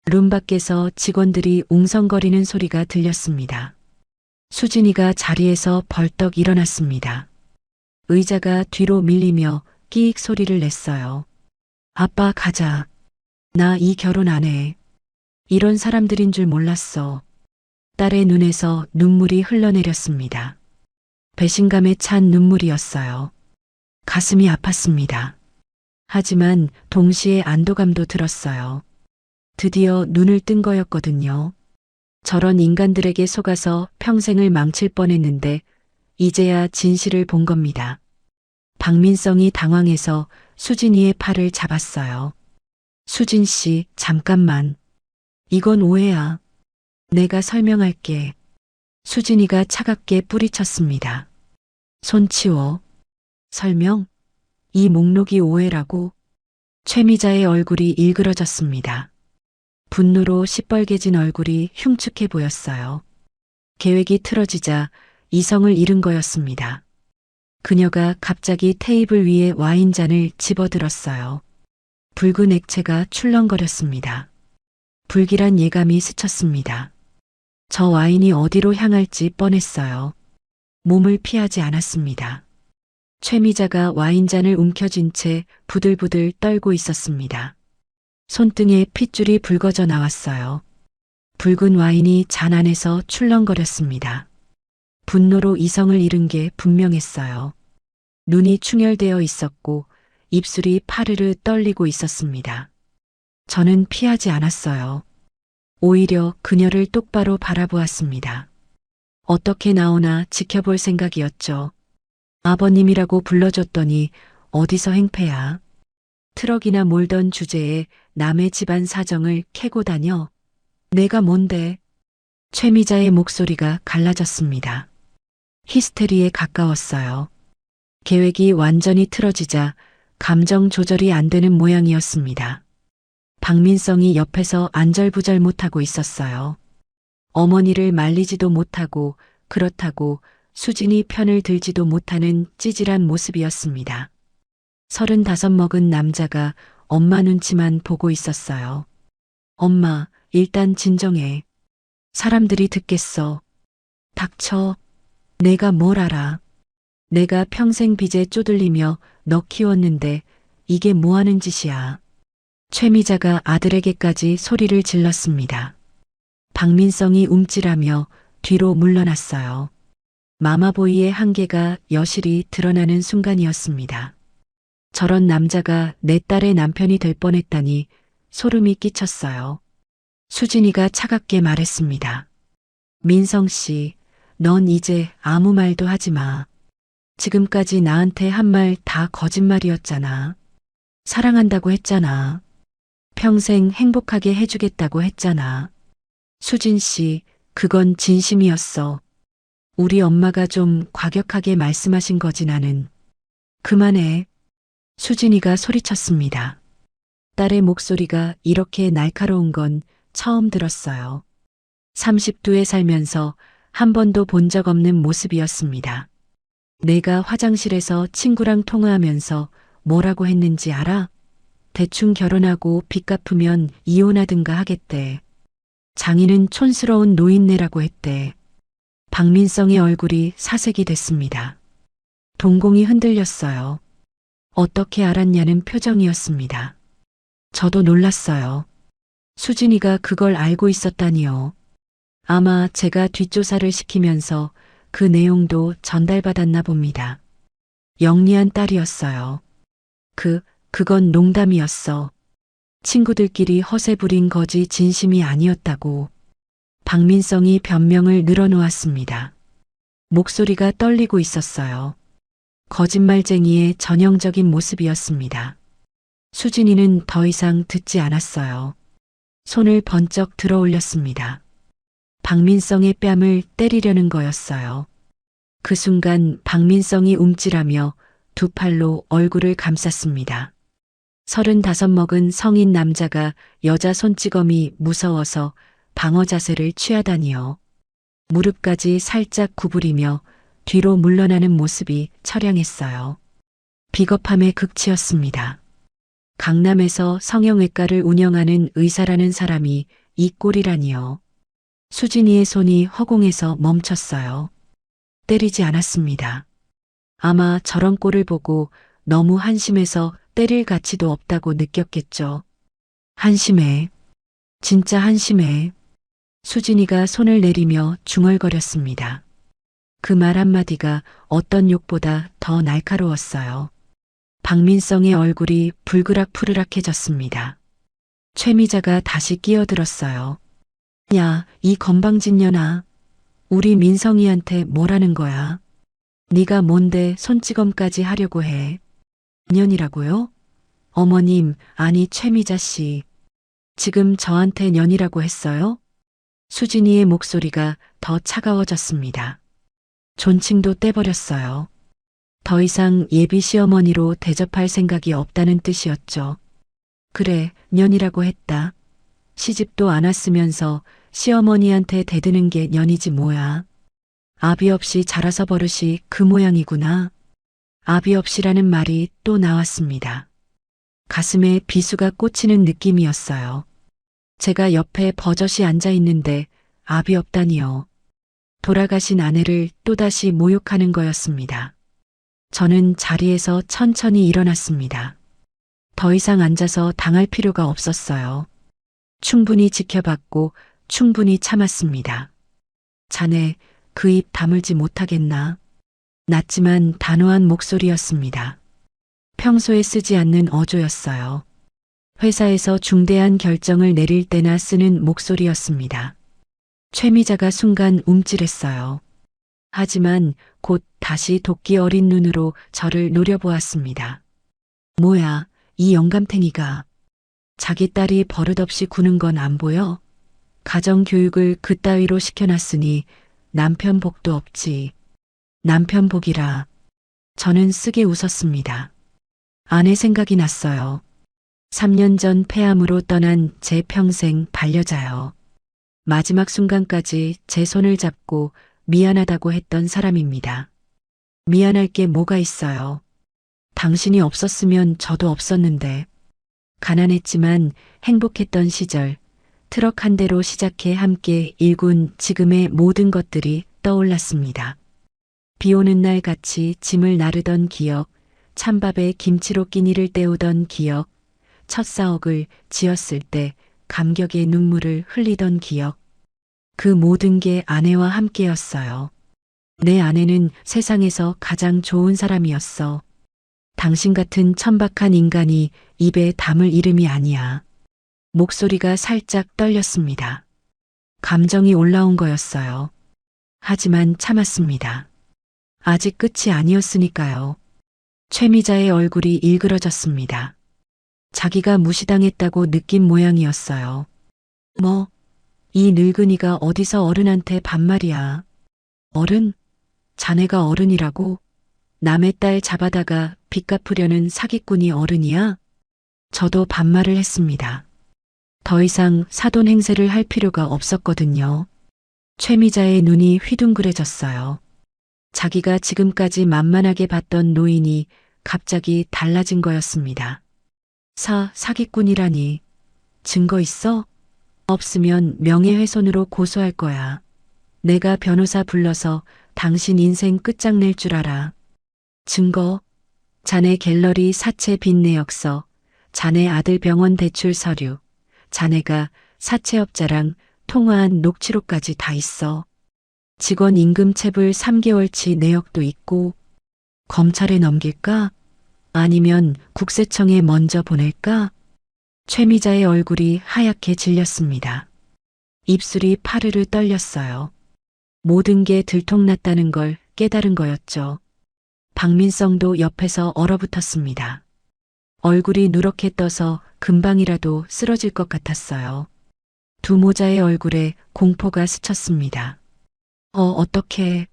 룸 밖에서 직원들이 웅성거리는 소리가 들렸습니다. 수진이가 자리에서 벌떡 일어났습니다. 의자가 뒤로 밀리며 끼익 소리를 냈어요. 아빠 가자. 나 이 결혼 안 해. 이런 사람들인 줄 몰랐어. 딸의 눈에서 눈물이 흘러내렸습니다. 배신감에 찬 눈물이었어요. 가슴이 아팠습니다. 하지만 동시에 안도감도 들었어요. 드디어 눈을 뜬 거였거든요. 저런 인간들에게 속아서 평생을 망칠 뻔했는데 이제야 진실을 본 겁니다. 박민성이 당황해서 수진이의 팔을 잡았어요. 수진 씨, 잠깐만. 이건 오해야. 내가 설명할게. 수진이가 차갑게 뿌리쳤습니다. 손 치워. 설명? 이 목록이 오해라고? 최미자의 얼굴이 일그러졌습니다. 분노로 시뻘개진 얼굴이 흉측해 보였어요. 계획이 틀어지자 이성을 잃은 거였습니다. 그녀가 갑자기 테이블 위에 와인잔을 집어들었어요. 붉은 액체가 출렁거렸습니다. 불길한 예감이 스쳤습니다. 저 와인이 어디로 향할지 뻔했어요. 몸을 피하지 않았습니다. 최미자가 와인잔을 움켜쥔 채 부들부들 떨고 있었습니다. 손등에 핏줄이 붉어져 나왔어요. 붉은 와인이 잔 안에서 출렁거렸습니다. 분노로 이성을 잃은 게 분명했어요. 눈이 충혈되어 있었고 입술이 파르르 떨리고 있었습니다. 저는 피하지 않았어요. 오히려 그녀를 똑바로 바라보았습니다. 어떻게 나오나 지켜볼 생각이었죠. 아버님이라고 불러줬더니 어디서 행패야. 트럭이나 몰던 주제에 남의 집안 사정을 캐고 다녀. 내가 뭔데? 최미자의 목소리가 갈라졌습니다. 히스테리에 가까웠어요. 계획이 완전히 틀어지자 감정 조절이 안 되는 모양이었습니다. 박민성이 옆에서 안절부절 못하고 있었어요. 어머니를 말리지도 못하고 그렇다고 수진이 편을 들지도 못하는 찌질한 모습이었습니다. 35 먹은 남자가 엄마 눈치만 보고 있었어요. 엄마, 일단 진정해. 사람들이 듣겠어. 닥쳐. 내가 뭘 알아. 내가 평생 빚에 쪼들리며 너 키웠는데 이게 뭐 하는 짓이야. 최미자가 아들에게까지 소리를 질렀습니다. 박민성이 움찔하며 뒤로 물러났어요. 마마보이의 한계가 여실히 드러나는 순간이었습니다. 저런 남자가 내 딸의 남편이 될 뻔했다니 소름이 끼쳤어요. 수진이가 차갑게 말했습니다. 민성 씨, 넌 이제 아무 말도 하지 마. 지금까지 나한테 한 말 다 거짓말이었잖아. 사랑한다고 했잖아. 평생 행복하게 해주겠다고 했잖아. 수진 씨, 그건 진심이었어. 우리 엄마가 좀 과격하게 말씀하신 거지 나는. 그만해. 수진이가 소리쳤습니다. 딸의 목소리가 이렇게 날카로운 건 처음 들었어요. 30두에 살면서 한 번도 본 적 없는 모습이었습니다. 내가 화장실에서 친구랑 통화하면서 뭐라고 했는지 알아? 대충 결혼하고 빚 갚으면 이혼하든가 하겠대. 장인은 촌스러운 노인네라고 했대. 박민성의 얼굴이 사색이 됐습니다. 동공이 흔들렸어요. 어떻게 알았냐는 표정이었습니다. 저도 놀랐어요. 수진이가 그걸 알고 있었다니요. 아마 제가 뒷조사를 시키면서 그 내용도 전달받았나 봅니다. 영리한 딸이었어요. 그건 농담이었어. 친구들끼리 허세 부린 거지 진심이 아니었다고. 박민성이 변명을 늘어놓았습니다. 목소리가 떨리고 있었어요. 거짓말쟁이의 전형적인 모습이었습니다. 수진이는 더 이상 듣지 않았어요. 손을 번쩍 들어 올렸습니다. 박민성의 뺨을 때리려는 거였어요. 그 순간 박민성이 움찔하며 두 팔로 얼굴을 감쌌습니다. 35 먹은 성인 남자가 여자 손찌검이 무서워서 방어 자세를 취하다니요. 무릎까지 살짝 구부리며 뒤로 물러나는 모습이 처량했어요. 비겁함의 극치였습니다. 강남에서 성형외과를 운영하는 의사라는 사람이 이 꼴이라니요. 수진이의 손이 허공에서 멈췄어요. 때리지 않았습니다. 아마 저런 꼴을 보고 너무 한심해서 때릴 가치도 없다고 느꼈겠죠. 한심해. 진짜 한심해. 수진이가 손을 내리며 중얼거렸습니다. 그 말 한마디가 어떤 욕보다 더 날카로웠어요. 박민성의 얼굴이 불그락푸르락해졌습니다. 최미자가 다시 끼어들었어요. 야, 이 건방진년아. 우리 민성이한테 뭐라는 거야? 네가 뭔데 손찌검까지 하려고 해? 년이라고요? 어머님, 아니 최미자 씨. 지금 저한테 년이라고 했어요? 수진이의 목소리가 더 차가워졌습니다. 존칭도 떼버렸어요. 더 이상 예비 시어머니로 대접할 생각이 없다는 뜻이었죠. 그래, 년이라고 했다. 시집도 안 왔으면서 시어머니한테 대드는 게 년이지 뭐야. 아비 없이 자라서 버릇이 그 모양이구나. 아비 없이라는 말이 또 나왔습니다. 가슴에 비수가 꽂히는 느낌이었어요. 제가 옆에 버젓이 앉아 있는데 아비 없다니요. 돌아가신 아내를 또다시 모욕하는 거였습니다. 저는 자리에서 천천히 일어났습니다. 더 이상 앉아서 당할 필요가 없었어요. 충분히 지켜봤고 충분히 참았습니다. 자네 그 입 다물지 못하겠나? 낮지만 단호한 목소리였습니다. 평소에 쓰지 않는 어조였어요. 회사에서 중대한 결정을 내릴 때나 쓰는 목소리였습니다. 최미자가 순간 움찔했어요. 하지만 곧 다시 도끼 어린 눈으로 저를 노려보았습니다. 뭐야, 이 영감탱이가. 자기 딸이 버릇없이 구는 건 안 보여? 가정교육을 그따위로 시켜놨으니 남편 복도 없지. 남편 복이라. 저는 쓰게 웃었습니다. 아내 생각이 났어요. 3년 전 폐암으로 떠난 제 평생 반려자요. 마지막 순간까지 제 손을 잡고 미안하다고 했던 사람입니다. 미안할 게 뭐가 있어요. 당신이 없었으면 저도 없었는데. 가난했지만 행복했던 시절, 트럭 한 대로 시작해 함께 일군 지금의 모든 것들이 떠올랐습니다. 비 오는 날 같이 짐을 나르던 기억, 찬밥에 김치로 끼니를 때우던 기억, 첫 사억을 지었을 때 감격의 눈물을 흘리던 기억. 그 모든 게 아내와 함께였어요. 내 아내는 세상에서 가장 좋은 사람이었어. 당신 같은 천박한 인간이 입에 담을 이름이 아니야. 목소리가 살짝 떨렸습니다. 감정이 올라온 거였어요. 하지만 참았습니다. 아직 끝이 아니었으니까요. 최미자의 얼굴이 일그러졌습니다. 자기가 무시당했다고 느낀 모양이었어요. 뭐, 이 늙은이가 어디서 어른한테 반말이야. 어른? 자네가 어른이라고? 남의 딸 잡아다가 빚 갚으려는 사기꾼이 어른이야? 저도 반말을 했습니다. 더 이상 사돈 행세를 할 필요가 없었거든요. 최미자의 눈이 휘둥그레졌어요. 자기가 지금까지 만만하게 봤던 노인이 갑자기 달라진 거였습니다. 사기꾼이라니. 증거 있어? 없으면 명예훼손으로 고소할 거야. 내가 변호사 불러서 당신 인생 끝장낼 줄 알아. 증거? 자네 갤러리 사채 빚 내역서, 자네 아들 병원 대출 서류, 자네가 사채업자랑 통화한 녹취록까지 다 있어. 직원 임금 체불 3개월치 내역도 있고. 검찰에 넘길까? 아니면 국세청에 먼저 보낼까? 최미자의 얼굴이 하얗게 질렸습니다. 입술이 파르르 떨렸어요. 모든 게 들통났다는 걸 깨달은 거였죠. 박민성도 옆에서 얼어붙었습니다. 얼굴이 누렇게 떠서 금방이라도 쓰러질 것 같았어요. 두 모자의 얼굴에 공포가 스쳤습니다. 어떡해.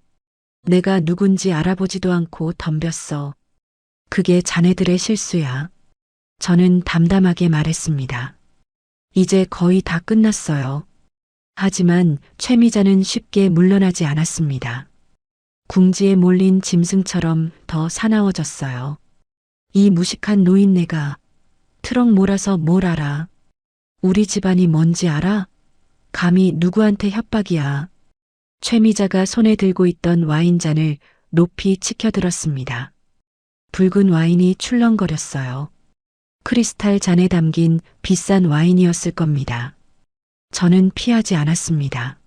내가 누군지 알아보지도 않고 덤볐어. 그게 자네들의 실수야. 저는 담담하게 말했습니다. 이제 거의 다 끝났어요. 하지만 최미자는 쉽게 물러나지 않았습니다. 궁지에 몰린 짐승처럼 더 사나워졌어요. 이 무식한 노인네가 트럭 몰아서 뭘 알아? 우리 집안이 뭔지 알아? 감히 누구한테 협박이야. 최미자가 손에 들고 있던 와인잔을 높이 치켜들었습니다. 붉은 와인이 출렁거렸어요. 크리스탈 잔에 담긴 비싼 와인이었을 겁니다. 저는 피하지 않았습니다.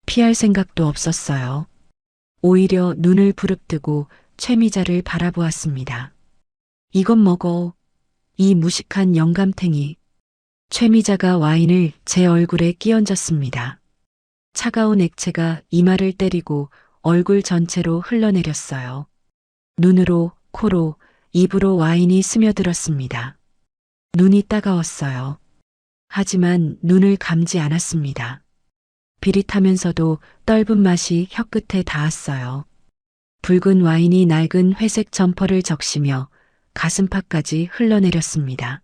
피할 생각도 없었어요. 오히려 눈을 부릅뜨고 최미자를 바라보았습니다. 이것 먹어. 이 무식한 영감탱이. 최미자가 와인을 제 얼굴에 끼얹었습니다. 차가운 액체가 이마를 때리고 얼굴 전체로 흘러내렸어요. 눈으로, 코로, 입으로 와인이 스며들었습니다. 눈이 따가웠어요. 하지만 눈을 감지 않았습니다. 비릿하면서도 떫은 맛이 혀끝에 닿았어요. 붉은 와인이 낡은 회색 점퍼를 적시며 가슴팍까지 흘러내렸습니다.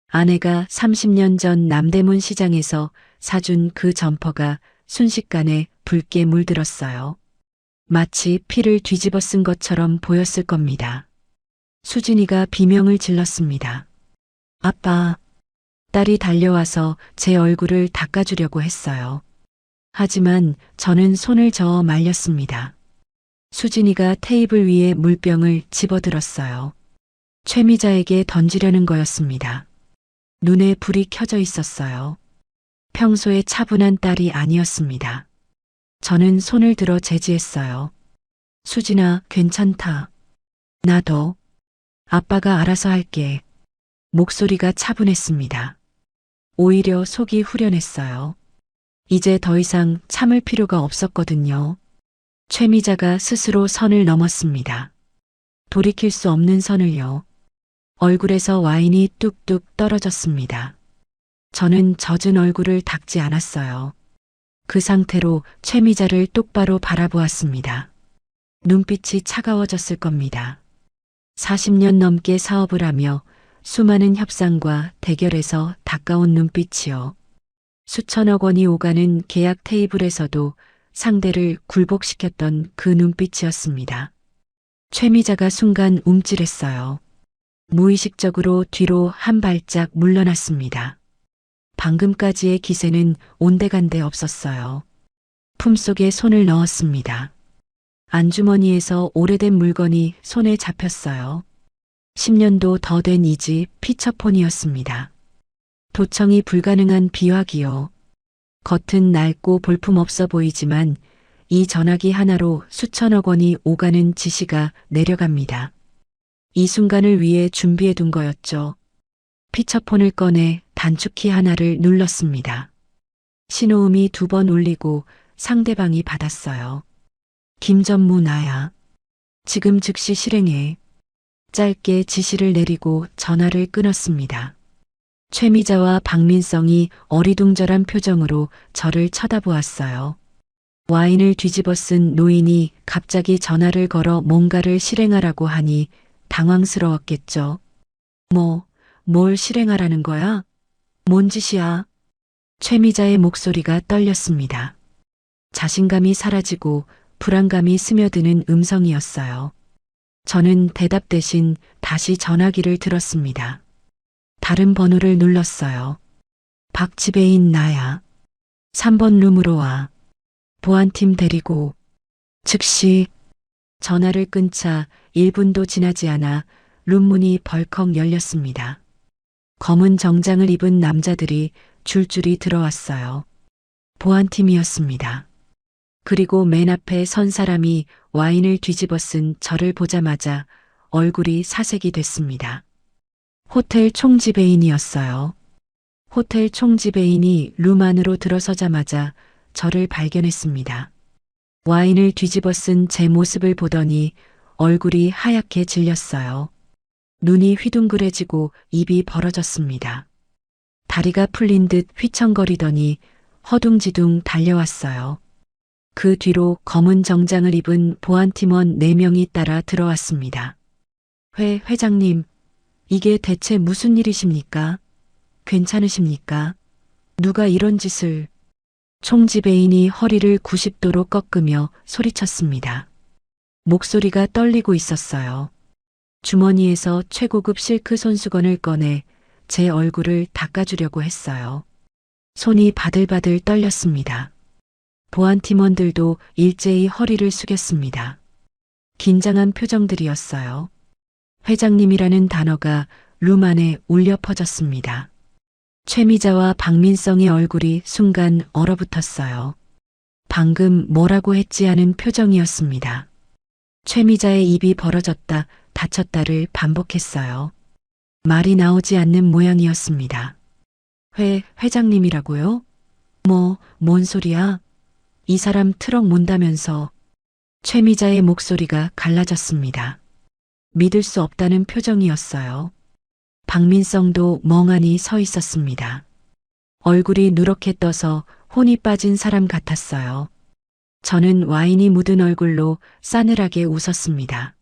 아내가 30년 전 남대문 시장에서 사준 그 점퍼가 순식간에 붉게 물들었어요. 마치 피를 뒤집어 쓴 것처럼 보였을 겁니다. 수진이가 비명을 질렀습니다. 아빠. 딸이 달려와서 제 얼굴을 닦아주려고 했어요. 하지만 저는 손을 저어 말렸습니다. 수진이가 테이블 위에 물병을 집어들었어요. 최미자에게 던지려는 거였습니다. 눈에 불이 켜져 있었어요. 평소에 차분한 딸이 아니었습니다. 저는 손을 들어 제지했어요. 수진아, 괜찮다. 나도. 아빠가 알아서 할게. 목소리가 차분했습니다. 오히려 속이 후련했어요. 이제 더 이상 참을 필요가 없었거든요. 최미자가 스스로 선을 넘었습니다. 돌이킬 수 없는 선을요. 얼굴에서 와인이 뚝뚝 떨어졌습니다. 저는 젖은 얼굴을 닦지 않았어요. 그 상태로 최미자를 똑바로 바라보았습니다. 눈빛이 차가워졌을 겁니다. 40년 넘게 사업을 하며 수많은 협상과 대결에서 닦아온 눈빛이요. 수천억 원이 오가는 계약 테이블에서도 상대를 굴복시켰던 그 눈빛이었습니다. 최미자가 순간 움찔했어요. 무의식적으로 뒤로 한 발짝 물러났습니다. 방금까지의 기세는 온데간데 없었어요. 품속에 손을 넣었습니다. 안주머니에서 오래된 물건이 손에 잡혔어요. 10년도 더 된 이 집 피처폰이었습니다. 도청이 불가능한 비화기요. 겉은 낡고 볼품없어 보이지만 이 전화기 하나로 수천억 원이 오가는 지시가 내려갑니다. 이 순간을 위해 준비해 둔 거였죠. 피처폰을 꺼내 단축키 하나를 눌렀습니다. 신호음이 2번 울리고 상대방이 받았어요. 김전무 나야. 지금 즉시 실행해. 짧게 지시를 내리고 전화를 끊었습니다. 최미자와 박민성이 어리둥절한 표정으로 저를 쳐다보았어요. 와인을 뒤집어 쓴 노인이 갑자기 전화를 걸어 뭔가를 실행하라고 하니 당황스러웠겠죠. 뭘 실행하라는 거야? 뭔 짓이야? 최미자의 목소리가 떨렸습니다. 자신감이 사라지고 불안감이 스며드는 음성이었어요. 저는 대답 대신 다시 전화기를 들었습니다. 다른 번호를 눌렀어요. 박지배인 나야. 3번 룸으로 와. 보안팀 데리고. 즉시. 전화를 끊자 1분도 지나지 않아 룸문이 벌컥 열렸습니다. 검은 정장을 입은 남자들이 줄줄이 들어왔어요. 보안팀이었습니다. 그리고 맨 앞에 선 사람이 와인을 뒤집어 쓴 저를 보자마자 얼굴이 사색이 됐습니다. 호텔 총지배인이었어요. 호텔 총지배인이 룸 안으로 들어서자마자 저를 발견했습니다. 와인을 뒤집어 쓴 제 모습을 보더니 얼굴이 하얗게 질렸어요. 눈이 휘둥그레지고 입이 벌어졌습니다. 다리가 풀린 듯 휘청거리더니 허둥지둥 달려왔어요. 그 뒤로 검은 정장을 입은 보안팀원 4명이 따라 들어왔습니다. 회장님, 이게 대체 무슨 일이십니까? 괜찮으십니까? 누가 이런 짓을... 총지배인이 허리를 90도로 꺾으며 소리쳤습니다. 목소리가 떨리고 있었어요. 주머니에서 최고급 실크 손수건을 꺼내 제 얼굴을 닦아주려고 했어요. 손이 바들바들 떨렸습니다. 보안팀원들도 일제히 허리를 숙였습니다. 긴장한 표정들이었어요. 회장님이라는 단어가 룸 안에 울려 퍼졌습니다. 최미자와 박민성의 얼굴이 순간 얼어붙었어요. 방금 뭐라고 했지 하는 표정이었습니다. 최미자의 입이 벌어졌다 닫혔다를 반복했어요. 말이 나오지 않는 모양이었습니다. 회장님이라고요? 뭔 소리야? 이 사람 트럭 몬다면서. 최미자의 목소리가 갈라졌습니다. 믿을 수 없다는 표정이었어요. 박민성도 멍하니 서 있었습니다. 얼굴이 누렇게 떠서 혼이 빠진 사람 같았어요. 저는 와인이 묻은 얼굴로 싸늘하게 웃었습니다.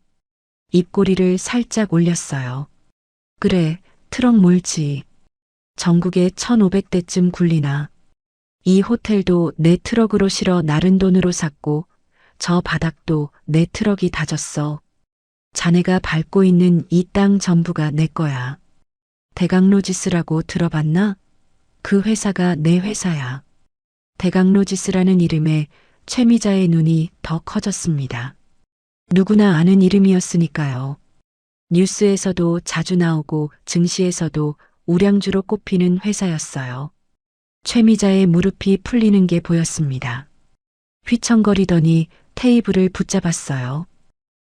입꼬리를 살짝 올렸어요. 그래, 트럭 몰지. 전국에 1,500대쯤 굴리나. 이 호텔도 내 트럭으로 실어 나른 돈으로 샀고 저 바닥도 내 트럭이 다졌어. 자네가 밟고 있는 이 땅 전부가 내 거야. 대강로지스라고 들어봤나? 그 회사가 내 회사야. 대강로지스라는 이름에 최미자의 눈이 더 커졌습니다. 누구나 아는 이름이었으니까요. 뉴스에서도 자주 나오고 증시에서도 우량주로 꼽히는 회사였어요. 최미자의 무릎이 풀리는 게 보였습니다. 휘청거리더니 테이블을 붙잡았어요.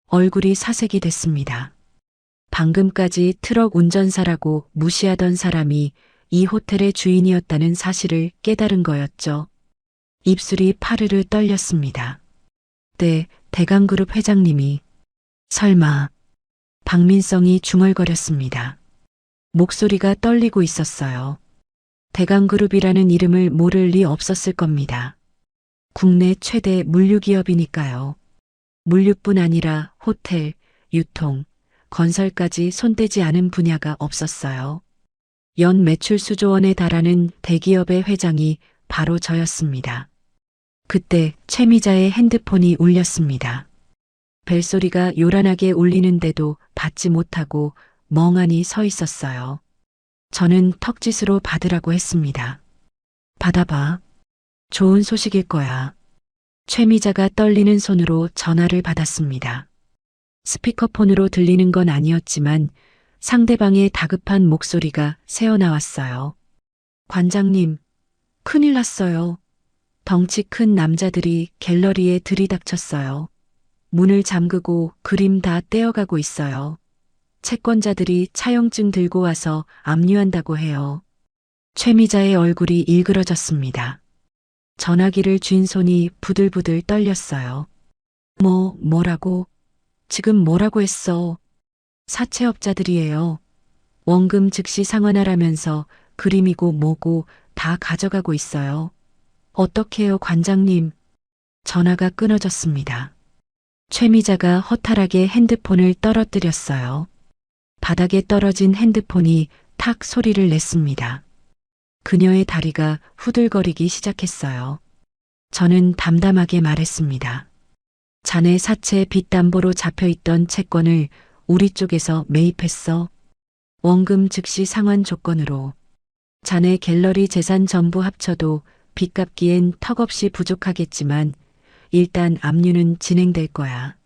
얼굴이 사색이 됐습니다. 방금까지 트럭 운전사라고 무시하던 사람이 이 호텔의 주인이었다는 사실을 깨달은 거였죠. 입술이 파르르 떨렸습니다. 네, 대강그룹 회장님이. 설마. 박민성이 중얼거렸습니다. 목소리가 떨리고 있었어요. 대강그룹이라는 이름을 모를 리 없었을 겁니다. 국내 최대 물류기업이니까요. 물류뿐 아니라 호텔, 유통, 건설까지 손대지 않은 분야가 없었어요. 연 매출 수조 원에 달하는 대기업의 회장이 바로 저였습니다. 그때 최미자의 핸드폰이 울렸습니다. 벨소리가 요란하게 울리는데도 받지 못하고 멍하니 서 있었어요. 저는 턱짓으로 받으라고 했습니다. 받아봐. 좋은 소식일 거야. 최미자가 떨리는 손으로 전화를 받았습니다. 스피커폰으로 들리는 건 아니었지만 상대방의 다급한 목소리가 새어나왔어요. 관장님, 큰일 났어요. 덩치 큰 남자들이 갤러리에 들이닥쳤어요. 문을 잠그고 그림 다 떼어가고 있어요. 채권자들이 차용증 들고 와서 압류한다고 해요. 최미자의 얼굴이 일그러졌습니다. 전화기를 쥔 손이 부들부들 떨렸어요. 뭐라고? 지금 뭐라고 했어? 사채업자들이에요. 원금 즉시 상환하라면서 그림이고 뭐고 다 가져가고 있어요. 어떡해요, 관장님? 전화가 끊어졌습니다. 최미자가 허탈하게 핸드폰을 떨어뜨렸어요. 바닥에 떨어진 핸드폰이 탁 소리를 냈습니다. 그녀의 다리가 후들거리기 시작했어요. 저는 담담하게 말했습니다. 자네 사채 빚담보로 잡혀있던 채권을 우리 쪽에서 매입했어. 원금 즉시 상환 조건으로. 자네 갤러리 재산 전부 합쳐도 빚 갚기엔 턱없이 부족하겠지만 일단 압류는 진행될 거야.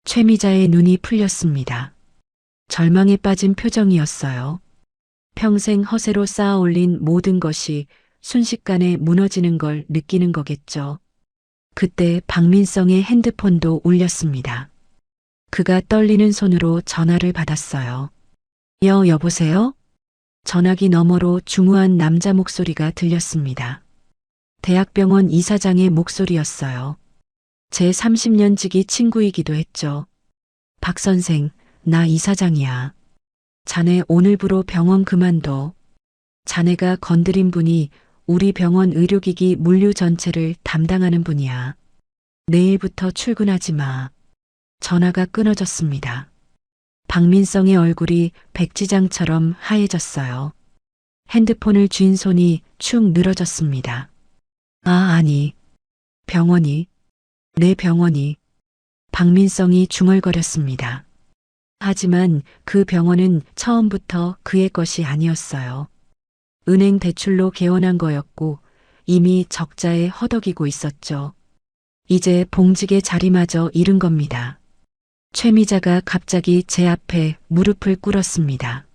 최미자의 눈이 풀렸습니다. 절망에 빠진 표정이었어요. 평생 허세로 쌓아 올린 모든 것이 순식간에 무너지는 걸 느끼는 거겠죠. 그때 박민성의 핸드폰도 울렸습니다. 그가 떨리는 손으로 전화를 받았어요. 여보세요? 전화기 너머로 중후한 남자 목소리가 들렸습니다. 대학병원 이사장의 목소리였어요. 제 30년 지기 친구이기도 했죠. 박 선생, 나 이사장이야. 자네 오늘부로 병원 그만둬. 자네가 건드린 분이 우리 병원 의료기기 물류 전체를 담당하는 분이야. 내일부터 출근하지 마. 전화가 끊어졌습니다. 박민성의 얼굴이 백지장처럼 하얘졌어요. 핸드폰을 쥔 손이 축 늘어졌습니다. 아니. 병원이. 내 병원이. 박민성이 중얼거렸습니다. 하지만 그 병원은 처음부터 그의 것이 아니었어요. 은행 대출로 개원한 거였고 이미 적자에 허덕이고 있었죠. 이제 봉직의 자리마저 잃은 겁니다. 최미자가 갑자기 제 앞에 무릎을 꿇었습니다.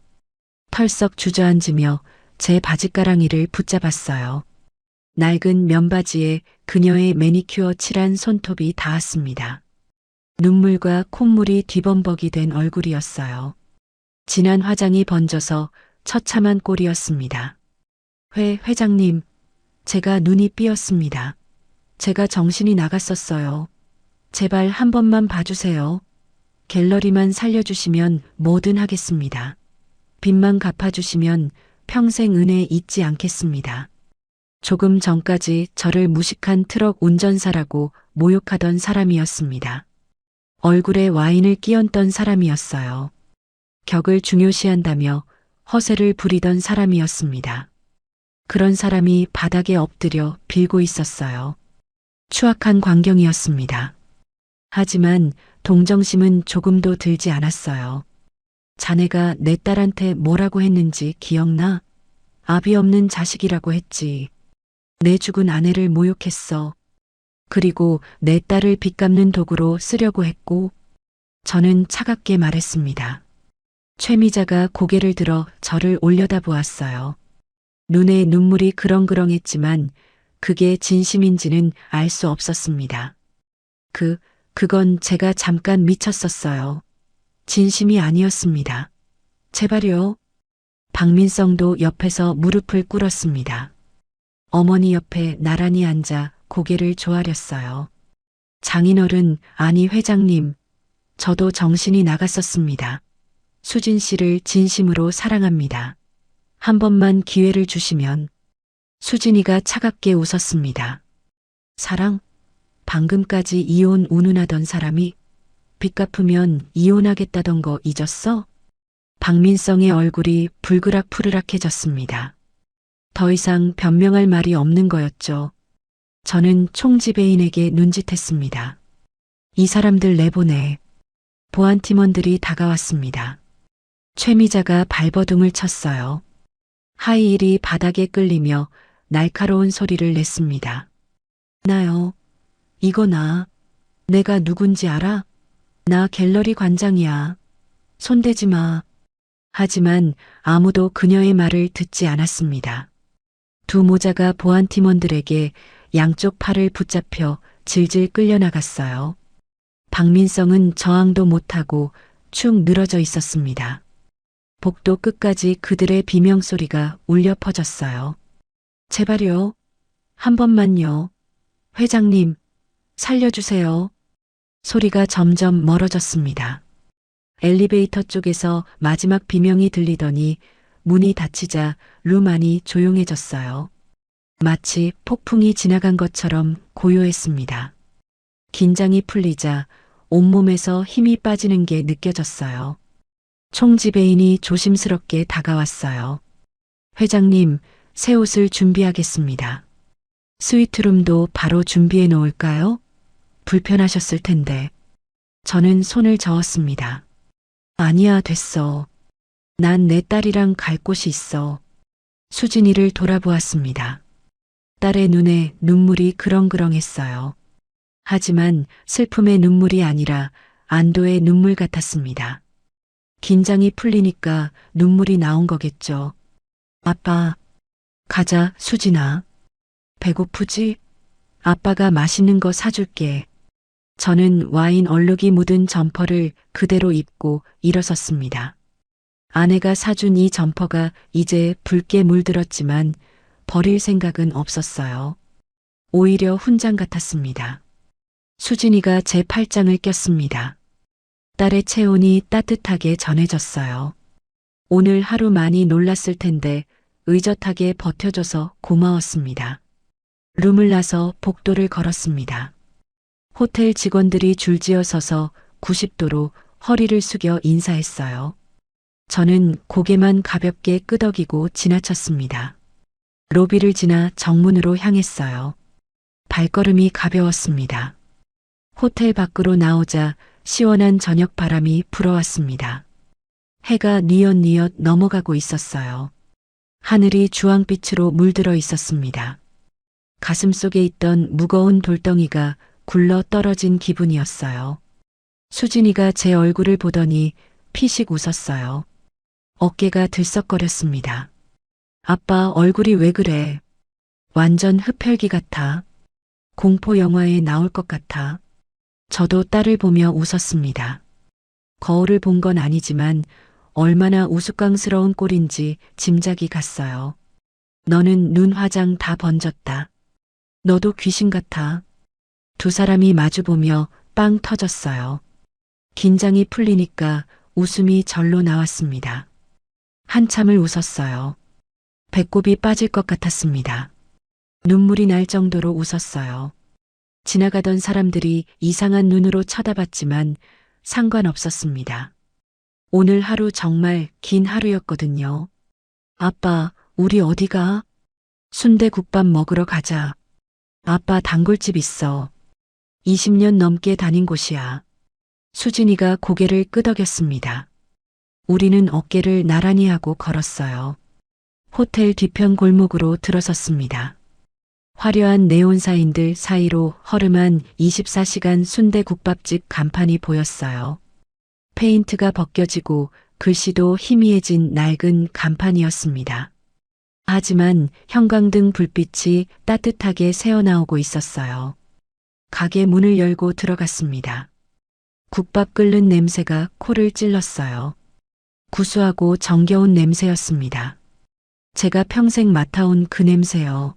털썩 주저앉으며 제 바짓가랑이를 붙잡았어요. 낡은 면바지에 그녀의 매니큐어 칠한 손톱이 닿았습니다. 눈물과 콧물이 뒤범벅이 된 얼굴이었어요. 진한 화장이 번져서 처참한 꼴이었습니다. 회장님, 제가 눈이 삐었습니다. 제가 정신이 나갔었어요. 제발 한 번만 봐주세요. 갤러리만 살려주시면 뭐든 하겠습니다. 빚만 갚아주시면 평생 은혜 잊지 않겠습니다. 조금 전까지 저를 무식한 트럭 운전사라고 모욕하던 사람이었습니다. 얼굴에 와인을 끼얹던 사람이었어요. 격을 중요시한다며 허세를 부리던 사람이었습니다. 그런 사람이 바닥에 엎드려 빌고 있었어요. 추악한 광경이었습니다. 하지만 동정심은 조금도 들지 않았어요. 자네가 내 딸한테 뭐라고 했는지 기억나? 아비 없는 자식이라고 했지. 내 죽은 아내를 모욕했어. 그리고 내 딸을 빚 갚는 도구로 쓰려고 했고, 저는 차갑게 말했습니다. 최미자가 고개를 들어 저를 올려다보았어요. 눈에 눈물이 그렁그렁했지만 그게 진심인지는 알 수 없었습니다. 그건 제가 잠깐 미쳤었어요. 진심이 아니었습니다. 제발요. 박민성도 옆에서 무릎을 꿇었습니다. 어머니 옆에 나란히 앉아 고개를 조아렸어요. 장인어른, 아니 회장님, 저도 정신이 나갔었습니다. 수진 씨를 진심으로 사랑합니다. 한 번만 기회를 주시면. 수진이가 차갑게 웃었습니다. 사랑? 방금까지 이혼 운운하던 사람이 빚 갚으면 이혼하겠다던 거 잊었어? 박민성의 얼굴이 불그락푸르락해졌습니다. 더 이상 변명할 말이 없는 거였죠. 저는 총지배인에게 눈짓했습니다. 이 사람들 내보내. 보안팀원들이 다가왔습니다. 최미자가 발버둥을 쳤어요. 하이힐이 바닥에 끌리며 날카로운 소리를 냈습니다. 나요. 이거 나. 내가 누군지 알아? 나 갤러리 관장이야. 손대지 마. 하지만 아무도 그녀의 말을 듣지 않았습니다. 두 모자가 보안팀원들에게 양쪽 팔을 붙잡혀 질질 끌려나갔어요. 박민성은 저항도 못하고 축 늘어져 있었습니다. 복도 끝까지 그들의 비명소리가 울려 퍼졌어요. 제발요. 한 번만요. 회장님, 살려주세요. 소리가 점점 멀어졌습니다. 엘리베이터 쪽에서 마지막 비명이 들리더니 문이 닫히자 룸 안이 조용해졌어요. 마치 폭풍이 지나간 것처럼 고요했습니다. 긴장이 풀리자 온몸에서 힘이 빠지는 게 느껴졌어요. 총지배인이 조심스럽게 다가왔어요. 회장님, 새 옷을 준비하겠습니다. 스위트룸도 바로 준비해 놓을까요? 불편하셨을 텐데. 저는 손을 저었습니다. 아니야, 됐어. 난 내 딸이랑 갈 곳이 있어. 수진이를 돌아보았습니다. 딸의 눈에 눈물이 그렁그렁했어요. 하지만 슬픔의 눈물이 아니라 안도의 눈물 같았습니다. 긴장이 풀리니까 눈물이 나온 거겠죠. 아빠, 가자, 수진아. 배고프지? 아빠가 맛있는 거 사줄게. 저는 와인 얼룩이 묻은 점퍼를 그대로 입고 일어섰습니다. 아내가 사준 이 점퍼가 이제 붉게 물들었지만 버릴 생각은 없었어요. 오히려 훈장 같았습니다. 수진이가 제 팔짱을 꼈습니다. 딸의 체온이 따뜻하게 전해졌어요. 오늘 하루 많이 놀랐을 텐데 의젓하게 버텨줘서 고마웠습니다. 룸을 나서 복도를 걸었습니다. 호텔 직원들이 줄지어 서서 90도로 허리를 숙여 인사했어요. 저는 고개만 가볍게 끄덕이고 지나쳤습니다. 로비를 지나 정문으로 향했어요. 발걸음이 가벼웠습니다. 호텔 밖으로 나오자 시원한 저녁 바람이 불어왔습니다. 해가 뉘엿뉘엿 넘어가고 있었어요. 하늘이 주황빛으로 물들어 있었습니다. 가슴속에 있던 무거운 돌덩이가 굴러 떨어진 기분이었어요. 수진이가 제 얼굴을 보더니 피식 웃었어요. 어깨가 들썩거렸습니다. 아빠 얼굴이 왜 그래? 완전 흡혈귀 같아. 공포 영화에 나올 것 같아. 저도 딸을 보며 웃었습니다. 거울을 본 건 아니지만 얼마나 우스꽝스러운 꼴인지 짐작이 갔어요. 너는 눈 화장 다 번졌다. 너도 귀신 같아. 두 사람이 마주보며 빵 터졌어요. 긴장이 풀리니까 웃음이 절로 나왔습니다. 한참을 웃었어요. 배꼽이 빠질 것 같았습니다. 눈물이 날 정도로 웃었어요. 지나가던 사람들이 이상한 눈으로 쳐다봤지만 상관없었습니다. 오늘 하루 정말 긴 하루였거든요. 아빠, 우리 어디 가? 순대국밥 먹으러 가자. 아빠 단골집 있어. 20년 넘게 다닌 곳이야. 수진이가 고개를 끄덕였습니다. 우리는 어깨를 나란히 하고 걸었어요. 호텔 뒤편 골목으로 들어섰습니다. 화려한 네온사인들 사이로 허름한 24시간 순대국밥집 간판이 보였어요. 페인트가 벗겨지고 글씨도 희미해진 낡은 간판이었습니다. 하지만 형광등 불빛이 따뜻하게 새어나오고 있었어요. 가게 문을 열고 들어갔습니다. 국밥 끓는 냄새가 코를 찔렀어요. 구수하고 정겨운 냄새였습니다. 제가 평생 맡아온 그 냄새요.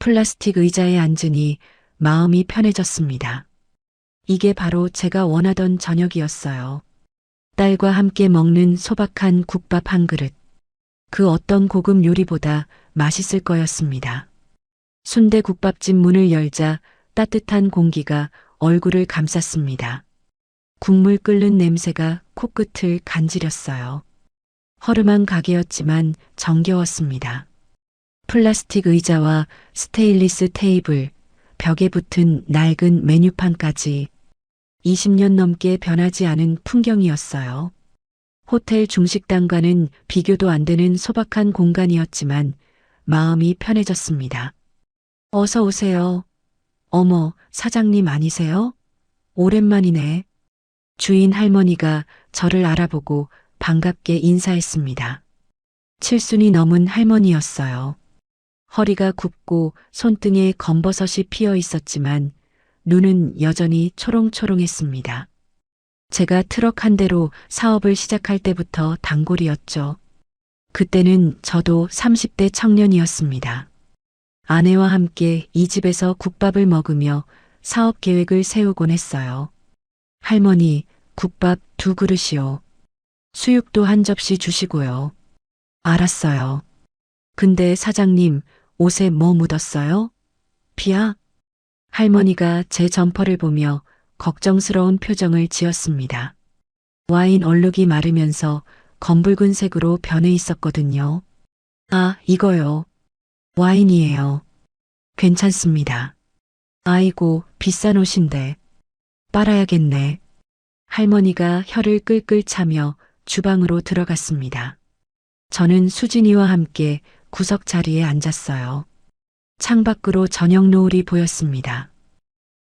플라스틱 의자에 앉으니 마음이 편해졌습니다. 이게 바로 제가 원하던 저녁이었어요. 딸과 함께 먹는 소박한 국밥 한 그릇. 그 어떤 고급 요리보다 맛있을 거였습니다. 순대국밥집 문을 열자 따뜻한 공기가 얼굴을 감쌌습니다. 국물 끓는 냄새가 코끝을 간지렸어요. 허름한 가게였지만 정겨웠습니다. 플라스틱 의자와 스테인리스 테이블, 벽에 붙은 낡은 메뉴판까지 20년 넘게 변하지 않은 풍경이었어요. 호텔 중식당과는 비교도 안 되는 소박한 공간이었지만 마음이 편해졌습니다. 어서 오세요. 어머, 사장님 아니세요? 오랜만이네. 주인 할머니가 저를 알아보고 반갑게 인사했습니다. 칠순이 넘은 할머니였어요. 허리가 굽고 손등에 검버섯이 피어 있었지만 눈은 여전히 초롱초롱했습니다. 제가 트럭 한 대로 사업을 시작할 때부터 단골이었죠. 그때는 저도 30대 청년이었습니다. 아내와 함께 이 집에서 국밥을 먹으며 사업 계획을 세우곤 했어요. 할머니, 국밥 2그릇이요. 수육도 한 접시 주시고요. 알았어요. 근데 사장님, 옷에 뭐 묻었어요? 피야? 할머니가 제 점퍼를 보며 걱정스러운 표정을 지었습니다. 와인 얼룩이 마르면서 검붉은 색으로 변해 있었거든요. 아, 이거요. 와인이에요. 괜찮습니다. 아이고, 비싼 옷인데. 빨아야겠네. 할머니가 혀를 끌끌 차며 주방으로 들어갔습니다. 저는 수진이와 함께 구석 자리에 앉았어요. 창밖으로 저녁 노을이 보였습니다.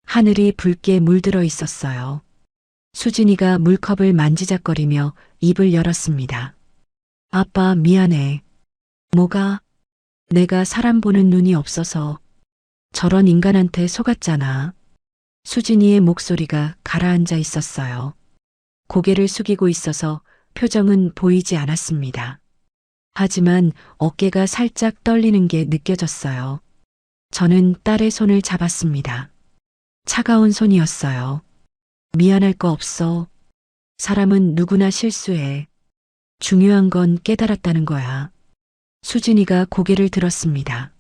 하늘이 붉게 물들어 있었어요. 수진이가 물컵을 만지작거리며 입을 열었습니다. 아빠 미안해. 뭐가? 내가 사람 보는 눈이 없어서 저런 인간한테 속았잖아. 수진이의 목소리가 가라앉아 있었어요. 고개를 숙이고 있어서 표정은 보이지 않았습니다. 하지만 어깨가 살짝 떨리는 게 느껴졌어요. 저는 딸의 손을 잡았습니다. 차가운 손이었어요. 미안할 거 없어. 사람은 누구나 실수해. 중요한 건 깨달았다는 거야. 수진이가 고개를 들었습니다.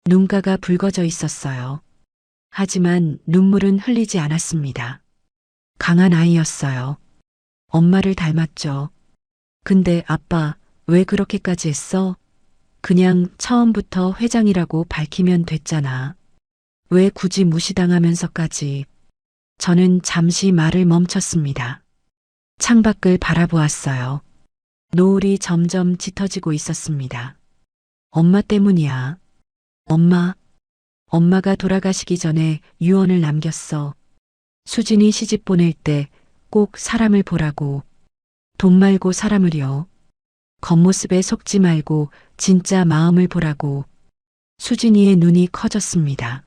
눈가가 붉어져 있었어요. 하지만 눈물은 흘리지 않았습니다. 강한 아이였어요. 엄마를 닮았죠. 근데 아빠, 왜 그렇게까지 했어? 그냥 처음부터 회장이라고 밝히면 됐잖아. 왜 굳이 무시당하면서까지? 저는 잠시 말을 멈췄습니다. 창밖을 바라보았어요. 노을이 점점 짙어지고 있었습니다. 엄마 때문이야. 엄마가 돌아가시기 전에 유언을 남겼어. 수진이 시집 보낼 때 꼭 사람을 보라고. 돈 말고 사람을요. 겉모습에 속지 말고 진짜 마음을 보라고. 수진이의 눈이 커졌습니다.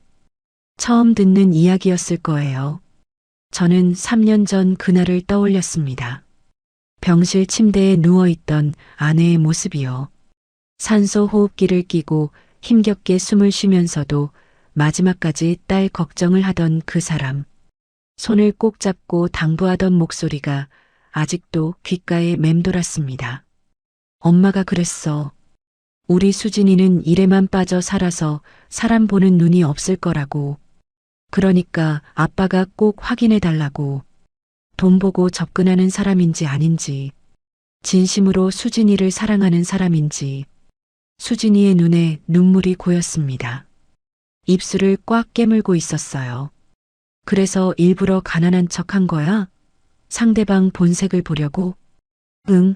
처음 듣는 이야기였을 거예요. 저는 3년 전 그날을 떠올렸습니다. 병실 침대에 누워있던 아내의 모습이요. 산소 호흡기를 끼고 힘겹게 숨을 쉬면서도 마지막까지 딸 걱정을 하던 그 사람. 손을 꼭 잡고 당부하던 목소리가 아직도 귓가에 맴돌았습니다. 엄마가 그랬어. 우리 수진이는 일에만 빠져 살아서 사람 보는 눈이 없을 거라고. 그러니까 아빠가 꼭 확인해 달라고. 돈 보고 접근하는 사람인지 아닌지. 진심으로 수진이를 사랑하는 사람인지. 수진이의 눈에 눈물이 고였습니다. 입술을 꽉 깨물고 있었어요. 그래서 일부러 가난한 척 한 거야? 상대방 본색을 보려고? 응.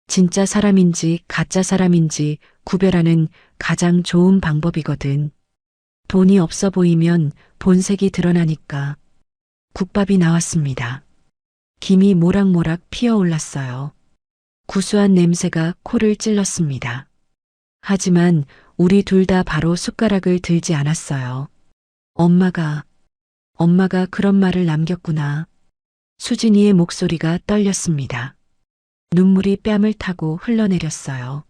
진짜 사람인지 가짜 사람인지 구별하는 가장 좋은 방법이거든. 돈이 없어 보이면 본색이 드러나니까. 국밥이 나왔습니다. 김이 모락모락 피어올랐어요. 구수한 냄새가 코를 찔렀습니다. 하지만 우리 둘 다 바로 숟가락을 들지 않았어요. 엄마가 그런 말을 남겼구나. 수진이의 목소리가 떨렸습니다. 눈물이 뺨을 타고 흘러내렸어요.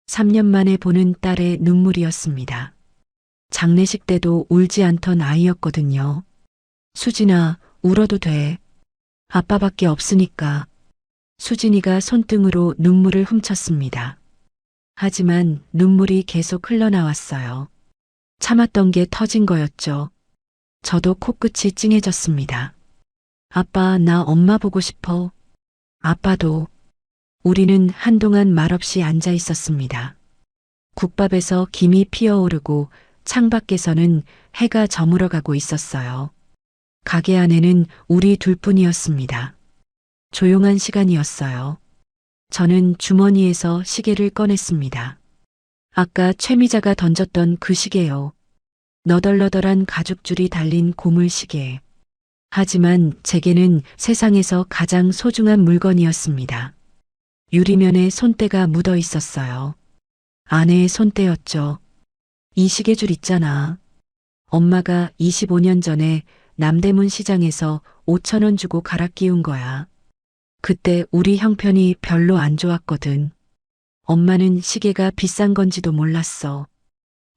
3년 만에 보는 딸의 눈물이었습니다. 장례식 때도 울지 않던 아이였거든요. 수진아, 울어도 돼. 아빠밖에 없으니까. 수진이가 손등으로 눈물을 훔쳤습니다. 하지만 눈물이 계속 흘러나왔어요. 참았던 게 터진 거였죠. 저도 코끝이 찡해졌습니다. 아빠, 나 엄마 보고 싶어. 아빠도. 우리는 한동안 말없이 앉아 있었습니다. 국밥에서 김이 피어오르고 창밖에서는 해가 저물어가고 있었어요. 가게 안에는 우리 둘뿐이었습니다. 조용한 시간이었어요. 저는 주머니에서 시계를 꺼냈습니다. 아까 최미자가 던졌던 그 시계요. 너덜너덜한 가죽줄이 달린 고물 시계. 하지만 제게는 세상에서 가장 소중한 물건이었습니다. 유리면에 손때가 묻어 있었어요. 아내의 손때였죠. 이 시계줄 있잖아. 엄마가 25년 전에 남대문 시장에서 5,000원 주고 갈아 끼운 거야. 그때 우리 형편이 별로 안 좋았거든. 엄마는 시계가 비싼 건지도 몰랐어.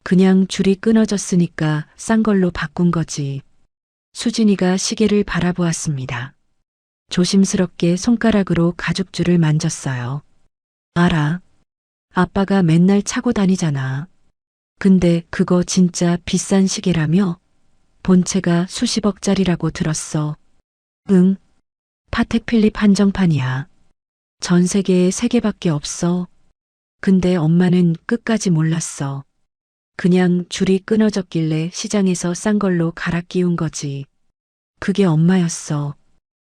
그냥 줄이 끊어졌으니까 싼 걸로 바꾼 거지. 수진이가 시계를 바라보았습니다. 조심스럽게 손가락으로 가죽줄을 만졌어요. 알아. 아빠가 맨날 차고 다니잖아. 근데 그거 진짜 비싼 시계라며? 본체가 수십억짜리라고 들었어. 응. 파텍 필립 한정판이야. 전 세계에 3개밖에 없어. 근데 엄마는 끝까지 몰랐어. 그냥 줄이 끊어졌길래 시장에서 싼 걸로 갈아 끼운 거지. 그게 엄마였어.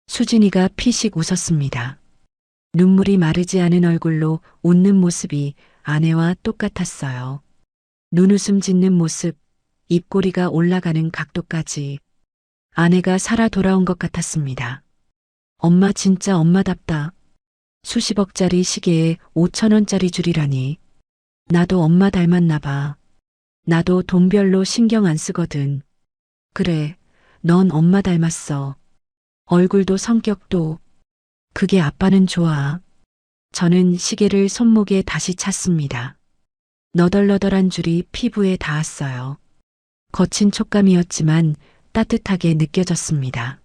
수진이가 피식 웃었습니다. 눈물이 마르지 않은 얼굴로 웃는 모습이 아내와 똑같았어요. 눈웃음 짓는 모습, 입꼬리가 올라가는 각도까지. 아내가 살아 돌아온 것 같았습니다. 엄마 진짜 엄마답다. 수십억짜리 시계에 5,000원짜리 줄이라니. 나도 엄마 닮았나 봐. 나도 돈 별로 신경 안 쓰거든. 그래, 넌 엄마 닮았어. 얼굴도 성격도. 그게 아빠는 좋아. 저는 시계를 손목에 다시 찼습니다. 너덜너덜한 줄이 피부에 닿았어요. 거친 촉감이었지만 따뜻하게 느껴졌습니다.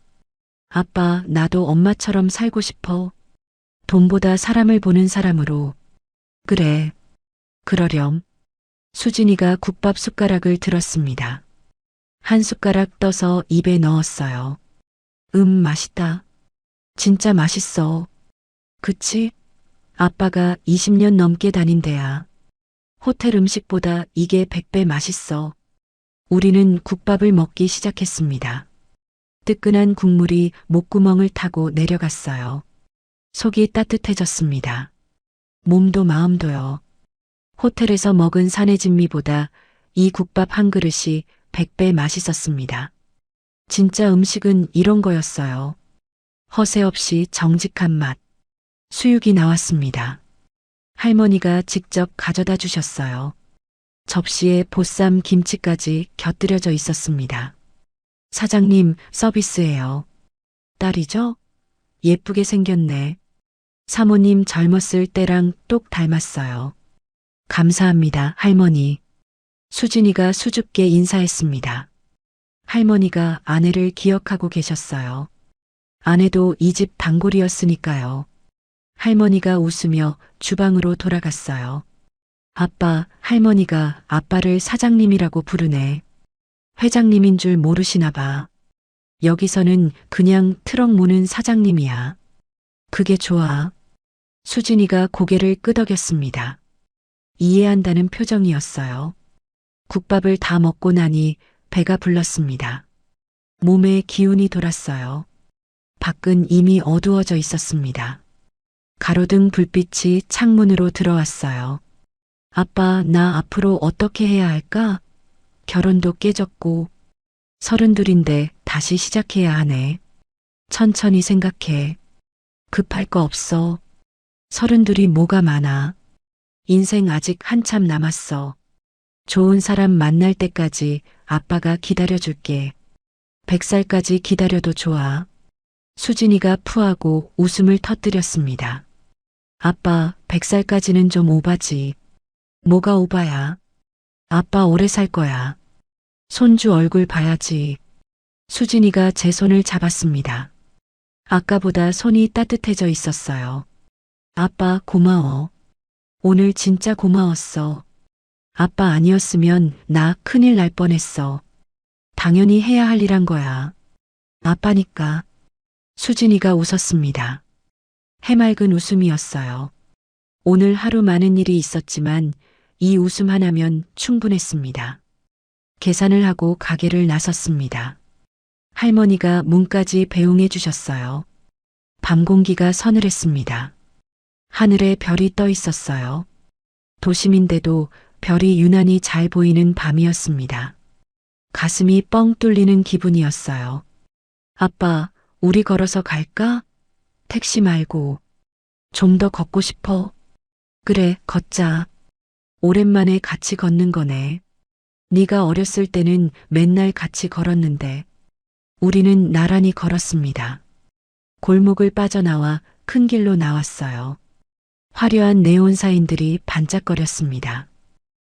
아빠, 나도 엄마처럼 살고 싶어. 돈보다 사람을 보는 사람으로. 그래. 그러렴. 수진이가 국밥 숟가락을 들었습니다. 한 숟가락 떠서 입에 넣었어요. 맛있다. 진짜 맛있어. 그치? 아빠가 20년 넘게 다닌 데야. 호텔 음식보다 이게 100배 맛있어. 우리는 국밥을 먹기 시작했습니다. 뜨끈한 국물이 목구멍을 타고 내려갔어요. 속이 따뜻해졌습니다. 몸도 마음도요. 호텔에서 먹은 사내진미보다 이 국밥 한 그릇이 100배 맛있었습니다. 진짜 음식은 이런 거였어요. 허세 없이 정직한 맛. 수육이 나왔습니다. 할머니가 직접 가져다 주셨어요. 접시에 보쌈 김치까지 곁들여져 있었습니다. 사장님, 서비스예요. 딸이죠? 예쁘게 생겼네. 사모님 젊었을 때랑 똑 닮았어요. 감사합니다, 할머니. 수진이가 수줍게 인사했습니다. 할머니가 아내를 기억하고 계셨어요. 아내도 이 집 단골이었으니까요. 할머니가 웃으며 주방으로 돌아갔어요. 아빠, 할머니가 아빠를 사장님이라고 부르네. 회장님인 줄 모르시나 봐. 여기서는 그냥 트럭 모는 사장님이야. 그게 좋아. 수진이가 고개를 끄덕였습니다. 이해한다는 표정이었어요. 국밥을 다 먹고 나니 배가 불렀습니다. 몸에 기운이 돌았어요. 밖은 이미 어두워져 있었습니다. 가로등 불빛이 창문으로 들어왔어요. 아빠, 나 앞으로 어떻게 해야 할까? 결혼도 깨졌고, 32인데 다시 시작해야 하네. 천천히 생각해. 급할 거 없어. 32이 뭐가 많아. 인생 아직 한참 남았어. 좋은 사람 만날 때까지 아빠가 기다려줄게. 100살까지 기다려도 좋아. 수진이가 푸하고 웃음을 터뜨렸습니다. 아빠, 100살까지는 좀 오바지. 뭐가 오바야? 아빠 오래 살 거야. 손주 얼굴 봐야지. 수진이가 제 손을 잡았습니다. 아까보다 손이 따뜻해져 있었어요. 아빠 고마워. 오늘 진짜 고마웠어. 아빠 아니었으면 나 큰일 날 뻔했어. 당연히 해야 할 일 한 거야. 아빠니까. 수진이가 웃었습니다. 해맑은 웃음이었어요. 오늘 하루 많은 일이 있었지만 이 웃음 하나면 충분했습니다. 계산을 하고 가게를 나섰습니다. 할머니가 문까지 배웅해 주셨어요. 밤 공기가 서늘했습니다. 하늘에 별이 떠 있었어요. 도심인데도 별이 유난히 잘 보이는 밤이었습니다. 가슴이 뻥 뚫리는 기분이었어요. 아빠, 우리 걸어서 갈까? 택시 말고. 좀 더 걷고 싶어. 그래, 걷자. 오랜만에 같이 걷는 거네. 네가 어렸을 때는 맨날 같이 걸었는데. 우리는 나란히 걸었습니다. 골목을 빠져나와 큰 길로 나왔어요. 화려한 네온 사인들이 반짝거렸습니다.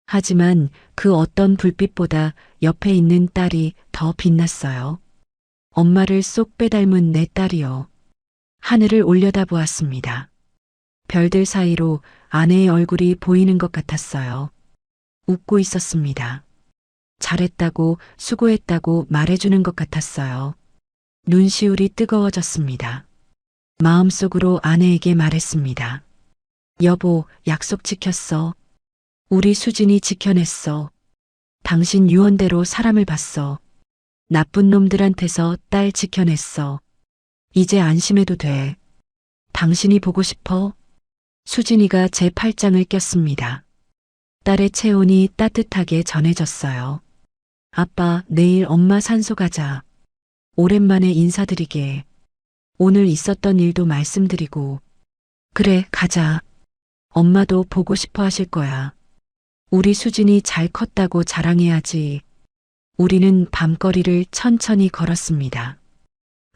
하지만 그 어떤 불빛보다 옆에 있는 딸이 더 빛났어요. 엄마를 쏙 빼닮은 내 딸이요. 하늘을 올려다보았습니다. 별들 사이로 아내의 얼굴이 보이는 것 같았어요. 웃고 있었습니다. 잘했다고, 수고했다고 말해주는 것 같았어요. 눈시울이 뜨거워졌습니다. 마음속으로 아내에게 말했습니다. 여보, 약속 지켰어. 우리 수진이 지켜냈어. 당신 유언대로 사람을 봤어. 나쁜 놈들한테서 딸 지켜냈어. 이제 안심해도 돼. 당신이 보고 싶어? 수진이가 제 팔짱을 꼈습니다. 딸의 체온이 따뜻하게 전해졌어요. 아빠, 내일 엄마 산소 가자. 오랜만에 인사드리게. 오늘 있었던 일도 말씀드리고. 그래, 가자. 엄마도 보고 싶어 하실 거야. 우리 수진이 잘 컸다고 자랑해야지. 우리는 밤거리를 천천히 걸었습니다.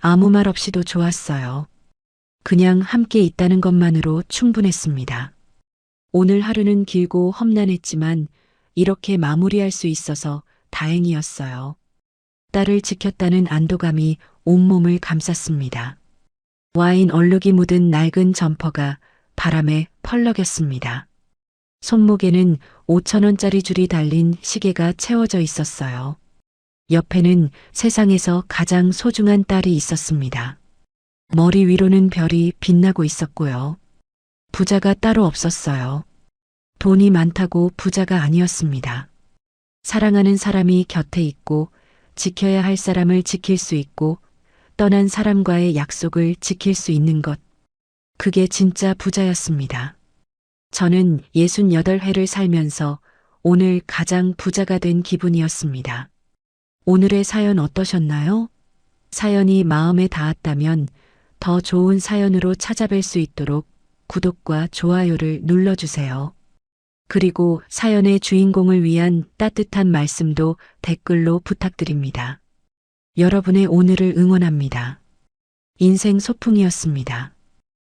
아무 말 없이도 좋았어요. 그냥 함께 있다는 것만으로 충분했습니다. 오늘 하루는 길고 험난했지만 이렇게 마무리할 수 있어서 다행이었어요. 딸을 지켰다는 안도감이 온몸을 감쌌습니다. 와인 얼룩이 묻은 낡은 점퍼가 바람에 펄럭였습니다. 손목에는 5,000원짜리 줄이 달린 시계가 채워져 있었어요. 옆에는 세상에서 가장 소중한 딸이 있었습니다. 머리 위로는 별이 빛나고 있었고요. 부자가 따로 없었어요. 돈이 많다고 부자가 아니었습니다. 사랑하는 사람이 곁에 있고 지켜야 할 사람을 지킬 수 있고 떠난 사람과의 약속을 지킬 수 있는 것. 그게 진짜 부자였습니다. 저는 68회를 살면서 오늘 가장 부자가 된 기분이었습니다. 오늘의 사연 어떠셨나요? 사연이 마음에 닿았다면 더 좋은 사연으로 찾아뵐 수 있도록 구독과 좋아요를 눌러주세요. 그리고 사연의 주인공을 위한 따뜻한 말씀도 댓글로 부탁드립니다. 여러분의 오늘을 응원합니다. 인생 소풍이었습니다.